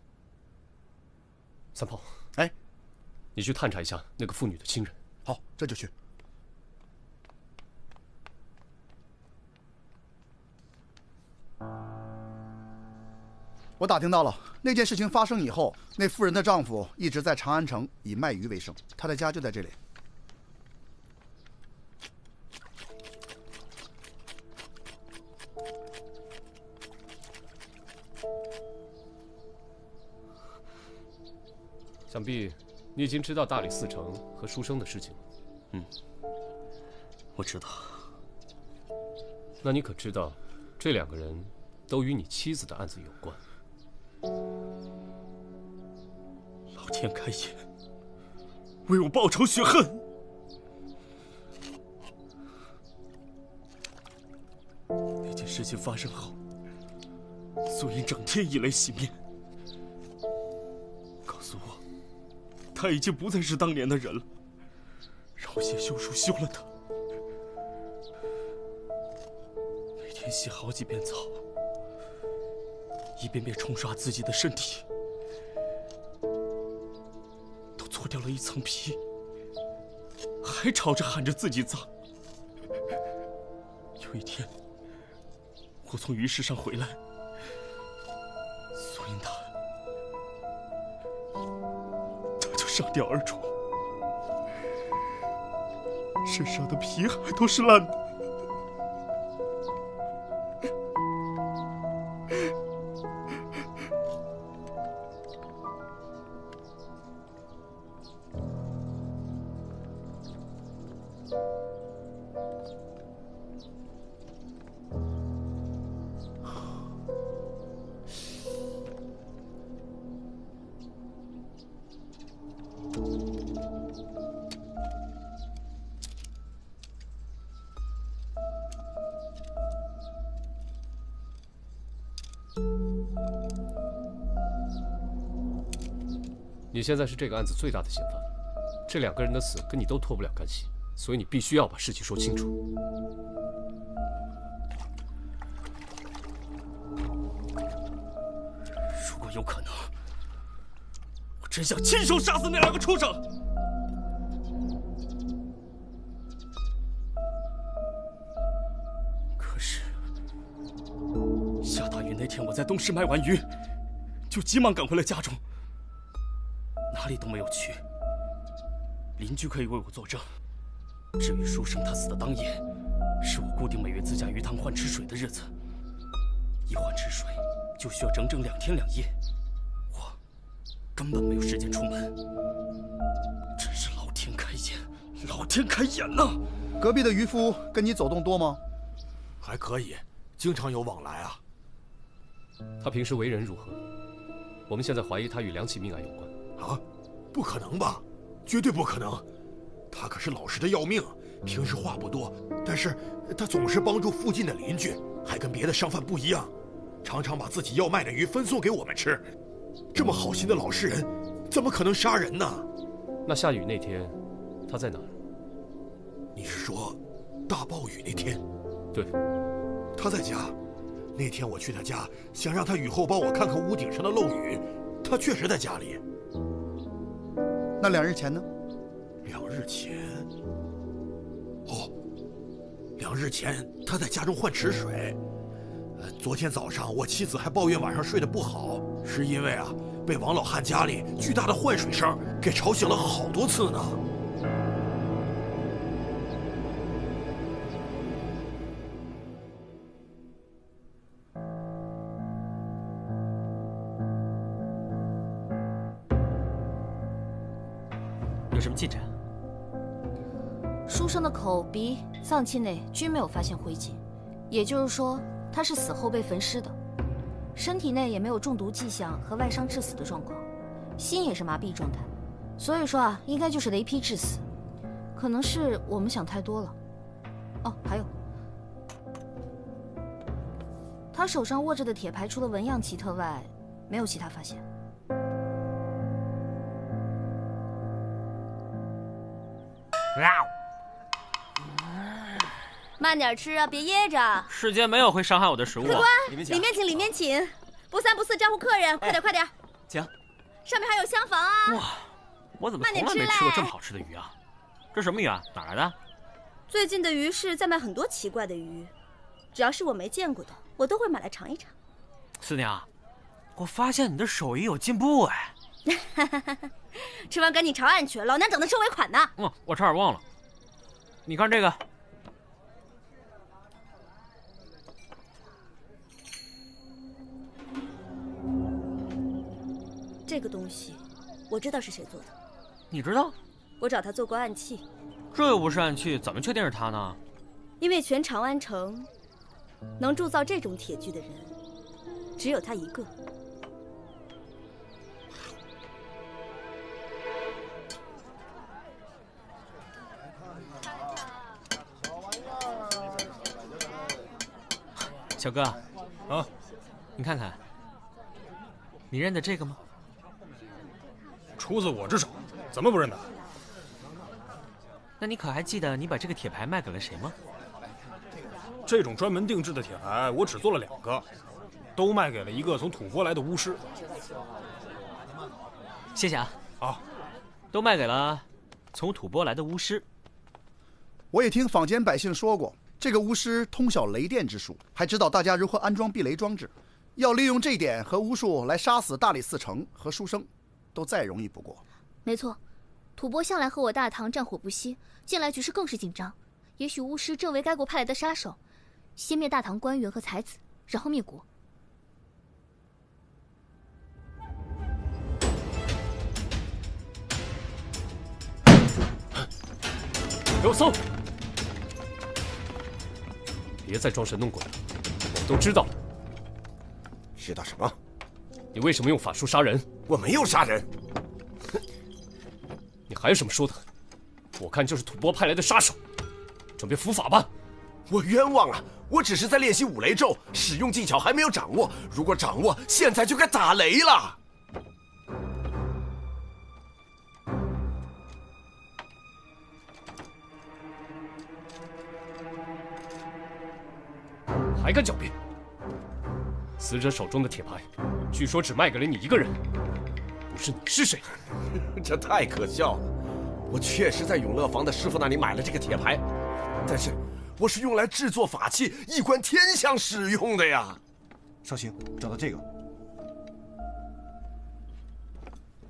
三炮，哎，你去探查一下那个妇女的亲人。好，这就去。我打听到了，那件事情发生以后，那妇人的丈夫一直在长安城以卖鱼为生，他的家就在这里。想必你已经知道大理寺丞和书生的事情了。我知道。那你可知道，这2个人都与你妻子的案子有关？老天开眼，为我报仇雪恨！那件事情发生后，素英整天以泪洗面，告诉我，他已经不再是当年的人了，让我写休书休了他。每天洗好几遍澡，一遍遍冲刷自己的身体，都搓掉了一层皮，还吵着喊着自己脏。有一天，我从鱼市上回来，素英她就上吊而죽어，身上的皮还都是烂的。你现在是这个案子最大的嫌犯，这2个人的死跟你都脱不了干系，所以你必须要把事情说清楚。如果有可能，我真想亲手杀死那2个畜生。可是下大雨那天，我在东市卖完鱼，就急忙赶回了家中。哪里都没有去，邻居可以为我作证。至于书生他死的当夜，是我固定每月自家鱼塘换吃水的日子，一换吃水就需要整整2天2夜，我根本没有时间出门。真是老天开眼，老天开眼呐！隔壁的渔夫跟你走动多吗？还可以，经常有往来啊。他平时为人如何？我们现在怀疑他与2起命案有关。啊，不可能吧？绝对不可能！他可是老实的要命，平时话不多，但是他总是帮助附近的邻居，还跟别的商贩不一样，常常把自己要卖的鱼分送给我们吃。这么好心的老实人，怎么可能杀人呢？那下雨那天，他在哪儿？你是说大暴雨那天？对，他在家。那天我去他家，想让他雨后帮我看看屋顶上的漏雨，他确实在家里。那2日前呢？2日前，哦，2日前他在家中换池水。昨天早上我妻子还抱怨晚上睡得不好，是因为啊被王老汉家里巨大的换水声给吵醒了好多次呢。有什么进展？书生的口、鼻、脏器内均没有发现灰烬，也就是说他是死后被焚尸的，身体内也没有中毒迹象和外伤致死的状况。心也是麻痹状态，所以说啊，应该就是雷劈致死。可能是我们想太多了。哦，还有，他手上握着的铁牌，除了纹样奇特外，没有其他发现。慢点吃啊，别噎着。世间没有会伤害我的食物。客官，里面请，里面请，不三不四招呼客人，快点快点。请。上面还有厢房啊。哇，我怎么从来没吃过这么好吃的鱼啊？这什么鱼啊？哪来的？最近的鱼市在卖很多奇怪的鱼，只要是我没见过的，我都会买来尝一尝。四娘，我发现你的手艺有进步哎。吃完赶紧朝案去，老娘等着收尾款呢。我差点忘了。你看这个。这个东西，我知道是谁做的。你知道？我找他做过暗器。这又不是暗器，怎么确定是他呢？因为全长安城能铸造这种铁具的人，只有他一个。小哥，啊，你看看，你认得这个吗？出自我之手，怎么不认得？那你可还记得你把这个铁牌卖给了谁吗？这种专门定制的铁牌，我只做了2个，都卖给了一个从吐蕃来的巫师。谢谢啊。好，都卖给了从吐蕃来的巫师。我也听坊间百姓说过，这个巫师通晓雷电之术，还知道大家如何安装避雷装置。要利用这一点和巫术来杀死大理寺丞和书生，都再容易不过。没错，吐蕃向来和我大唐战火不息，近来局势更是紧张。也许巫师正为该国派来的杀手，先灭大唐官员和才子，然后灭国。给我搜！别再装神弄鬼了，我们都知道了。知道什么？你为什么用法术杀人？我没有杀人。你还有什么说的？我看就是吐蕃派来的杀手，准备伏法吧。我冤枉啊！我只是在练习五雷咒，使用技巧还没有掌握。如果掌握，现在就该打雷了。还敢狡辩！死者手中的铁牌，据说只卖给了你一个人，不是你是谁？这太可笑了！我确实在永乐坊的师傅那里买了这个铁牌，但是我是用来制作法器、一观天象使用的呀。少卿，找到这个，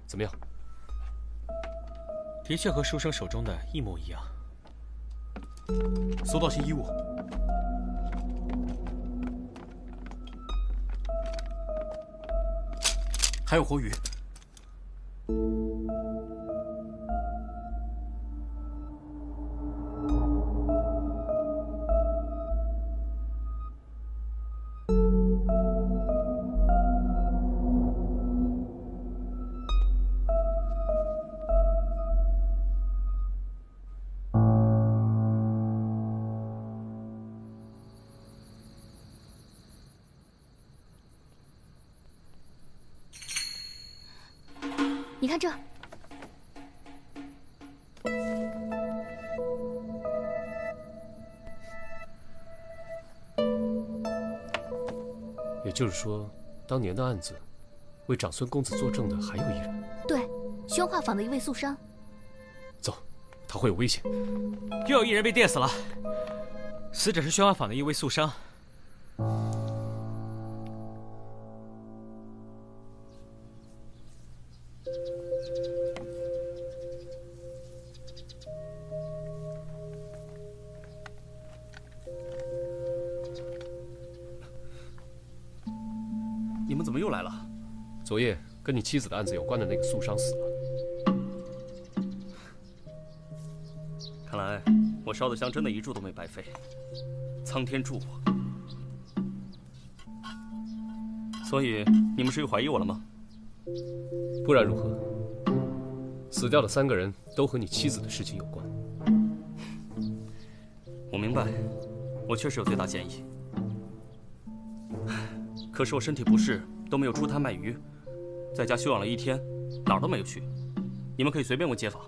怎么样？的确和书生手中的一模一样。搜到新衣物。还有活鱼。你看这，也就是说，当年的案子，为长孙公子作证的还有一人。对，宣化坊的一位宿商。走，他会有危险。又有一人被电死了，死者是宣化坊的一位宿商。你们怎么又来了？昨夜跟你妻子的案子有关的那个宿商死了。看来我烧的香真的一炷都没白费，苍天助我。所以你们是又怀疑我了吗？不然如何？死掉的3个人都和你妻子的事情有关。我明白，我确实有最大嫌疑。可是我身体不适，都没有出摊卖鱼，在家休养了1天，哪儿都没有去。你们可以随便问街坊。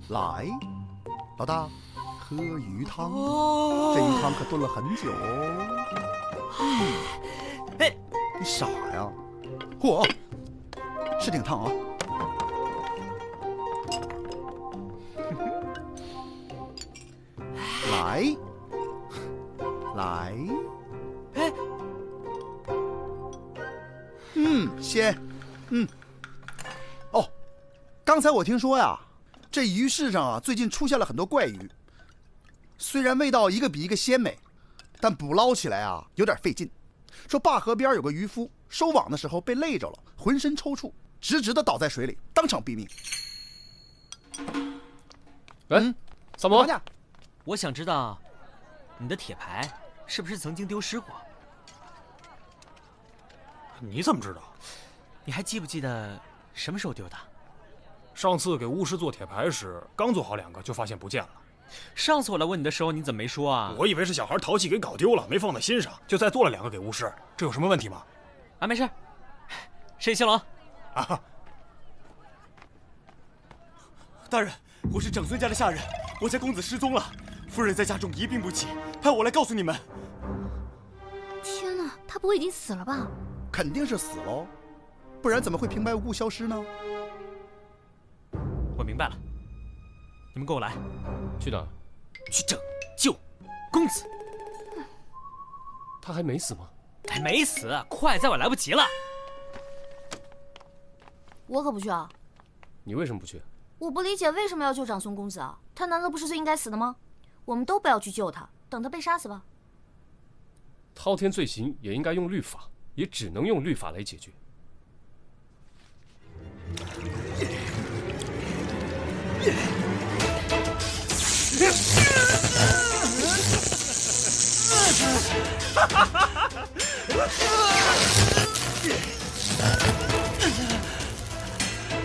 来，老大，喝鱼汤。这鱼汤可炖了很久哦。哎，你傻呀？嚯，是挺烫啊。来，来，哎，鲜，哦，刚才我听说呀。这鱼市上啊，最近出现了很多怪鱼，虽然味道一个比一个鲜美，但捕捞起来啊有点费劲。说坝河边有个渔夫收网的时候被累着了，浑身抽搐，直直的倒在水里，当场毙命。喂，三毛，我想知道你的铁牌是不是曾经丢失过？你怎么知道？你还记不记得什么时候丢的？上次给巫师做铁牌时，刚做好2个就发现不见了。上次我来问你的时候，你怎么没说啊？我以为是小孩淘气给搞丢了，没放在心上，就再做了2个给巫师。这有什么问题吗？啊，没事。申星龙，啊，大人，我是长孙家的下人，我家公子失踪了，夫人在家中一病不起，派我来告诉你们。天哪，他不会已经死了吧？肯定是死喽，不然怎么会平白无故消失呢？我明白了，你们跟我来。去哪儿？去拯救公子。他还没死吗？还没死，快，再晚来不及了。我可不去啊！你为什么不去？我不理解为什么要救长孙公子啊？他难道不是最应该死的吗？我们都不要去救他，等他被杀死吧。滔天罪行也应该用律法，也只能用律法来解决。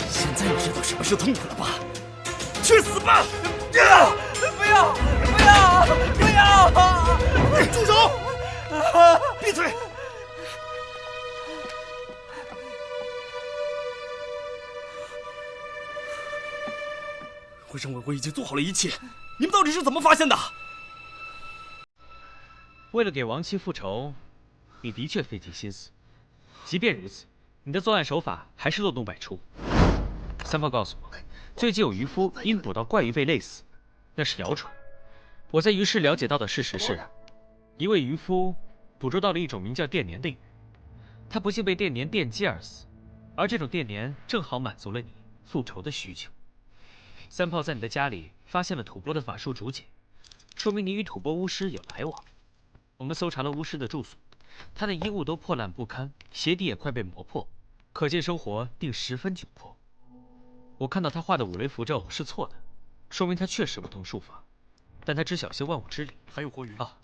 现在你知道什么是痛苦了吧？去死吧！不要！不要！不要！住手！闭嘴！我认为我已经做好了一切，你们到底是怎么发现的？为了给亡妻复仇，你的确费尽心思。即便如此，你的作案手法还是漏洞百出。三炮告诉我，最近有渔夫因捕到怪鱼被累死，那是谣传。我在鱼市了解到的事实是，一位渔夫捕捉到了一种名叫电鲶的鱼，他不幸被电鲶电击而死，而这种电鲶正好满足了你复仇的需求。三炮在你的家里发现了吐蕃的法术竹简，说明你与吐蕃巫师有来往。我们搜查了巫师的住所，他的衣物都破烂不堪，鞋底也快被磨破，可见生活定十分窘迫。我看到他画的五雷符咒是错的，说明他确实不通术法，但他只晓些万物之理。还有活鱼啊！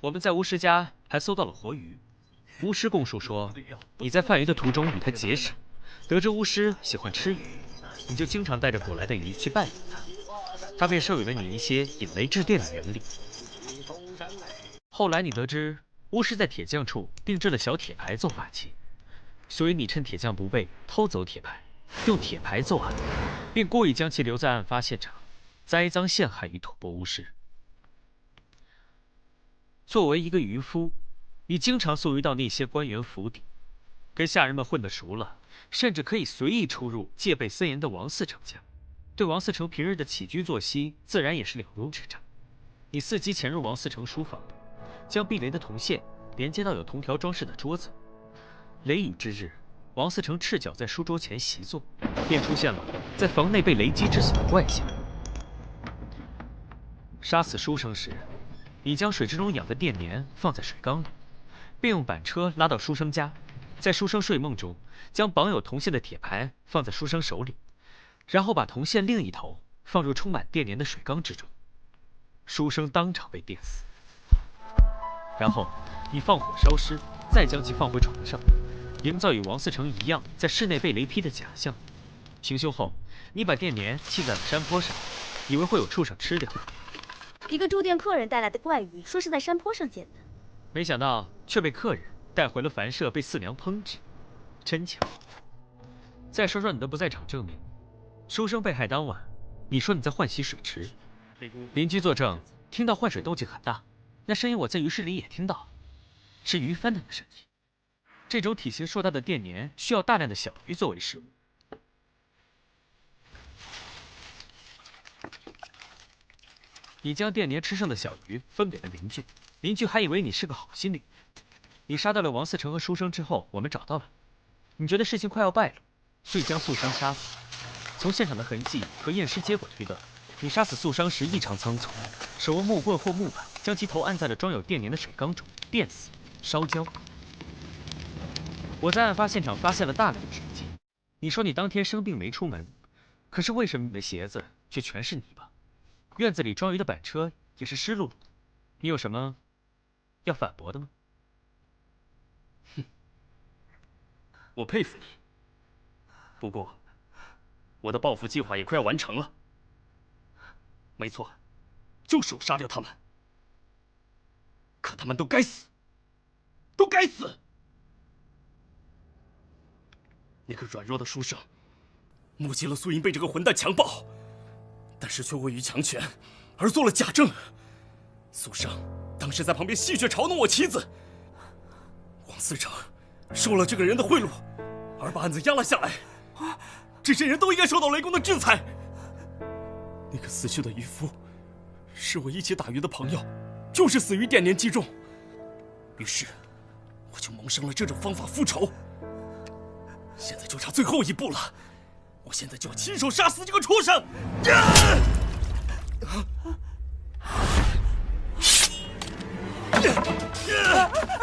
我们在巫师家还搜到了活鱼。巫师供述说，你在贩鱼的途中与他结识，得知巫师喜欢吃鱼，你就经常带着捕来的鱼去拜访他，他便授予了你一些引雷制电的原理。后来你得知巫师在铁匠处定制了小铁牌做法器，所以你趁铁匠不备偷走铁牌，用铁牌作案，并故意将其留在案发现场，栽赃陷害于吐蕃巫师。作为一个渔夫，你经常宿于到那些官员府邸，跟下人们混得熟了，甚至可以随意出入戒备森严的王嗣成家，对王嗣成平日的起居作息自然也是了如指掌。你伺机潜入王嗣成书房，将避雷的铜线连接到有铜条装饰的桌子。雷雨之日，王思成赤脚在书桌前习作，便出现了在房内被雷击致死的怪象。杀死书生时，你将水之中养的电粘放在水缸里，并用板车拉到书生家，在书生睡梦中将绑有铜线的铁盘放在书生手里，然后把铜线另一头放入充满电粘的水缸之中，书生当场被电死。然后你放火烧尸，再将其放回床上，营造与王思成一样在室内被雷劈的假象。行凶后，你把电粘弃在了山坡上，以为会有畜生吃掉。一个住店客人带来的怪鱼，说是在山坡上捡的，没想到却被客人带回了樊舍，被四娘烹制，真巧。再说说你的不在场证明，书生被害当晚，你说你在换洗水池，邻居作证，听到换水动静很大，那声音我在鱼市里也听到，是鱼翻腾的声音。这种体型硕大的电粘需要大量的小鱼作为食物。你将电粘吃剩的小鱼分给了邻居，邻居还以为你是个好心邻。你杀掉了王思成和书生之后，我们找到了，你觉得事情快要败露，所以将素商杀死。从现场的痕迹和验尸结果推断，你杀死素商时异常仓促，手握木棍或木板，将其头按在了装有电粘的水缸中，电死、烧焦。我在案发现场发现了大量的血迹。你说你当天生病没出门，可是为什么你的鞋子却全是泥巴？院子里装鱼的板车也是湿漉漉的，你有什么要反驳的吗？哼，我佩服你。不过，我的报复计划也快要完成了。没错，就是我杀掉他们。可他们都该死，都该死！那个软弱的书生，目击了素英被这个混蛋强暴。但是却位于强权，而做了假证。苏生当时在旁边戏谑嘲弄我妻子。王思成收了这个人的贿赂，而把案子压了下来。这些人都应该受到雷公的制裁。那个死去的渔夫，是我一起打鱼的朋友，就是死于电粘击中。于是，我就萌生了这种方法复仇。现在就差最后一步了。我现在就要亲手杀死这个畜生！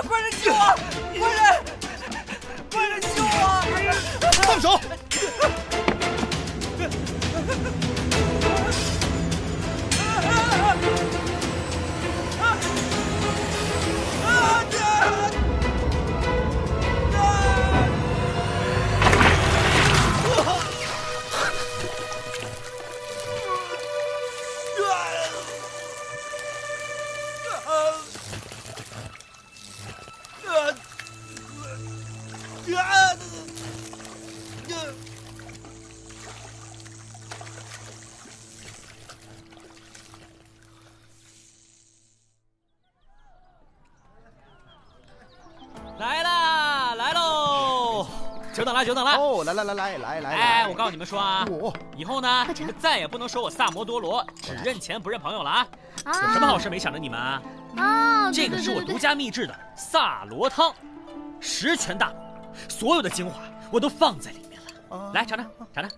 快人救我！快人救我！放手！久等了，久等了！哦，来！哎，我告诉你们说啊，以后呢，你们再也不能说我萨摩多罗只认钱不认朋友了啊！有什么好事没想着你们啊？这个是我独家秘制的萨罗汤，10全大补，所有的精华我都放在里面了。来，尝尝，尝尝。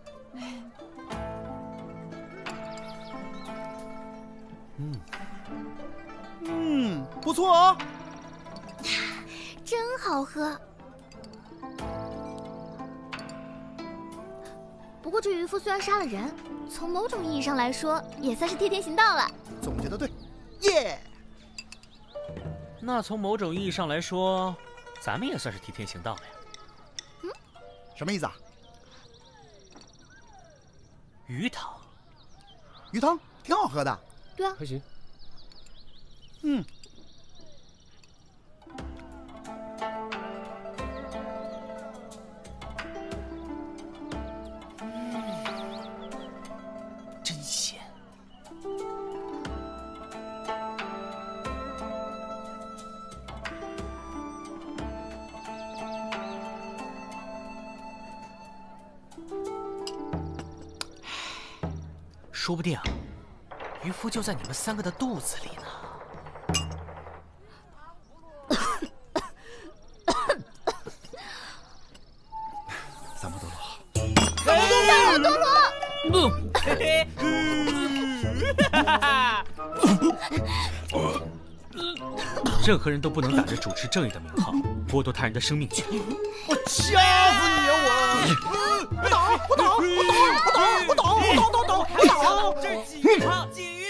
不错哦，真好喝。不过这渔夫虽然杀了人，从某种意义上来说，也算是替天行道了。总结得对，耶！那从某种意义上来说，咱们也算是替天行道了呀。什么意思啊？鱼汤，鱼汤挺好喝的。对啊，还行。真鲜。说不定啊，渔夫就在你们3个的肚子里呢。任何人都不能打着主持正义的名号，剥夺他人的生命权。我掐死你啊！我打！这是鲫鱼汤，鲫鱼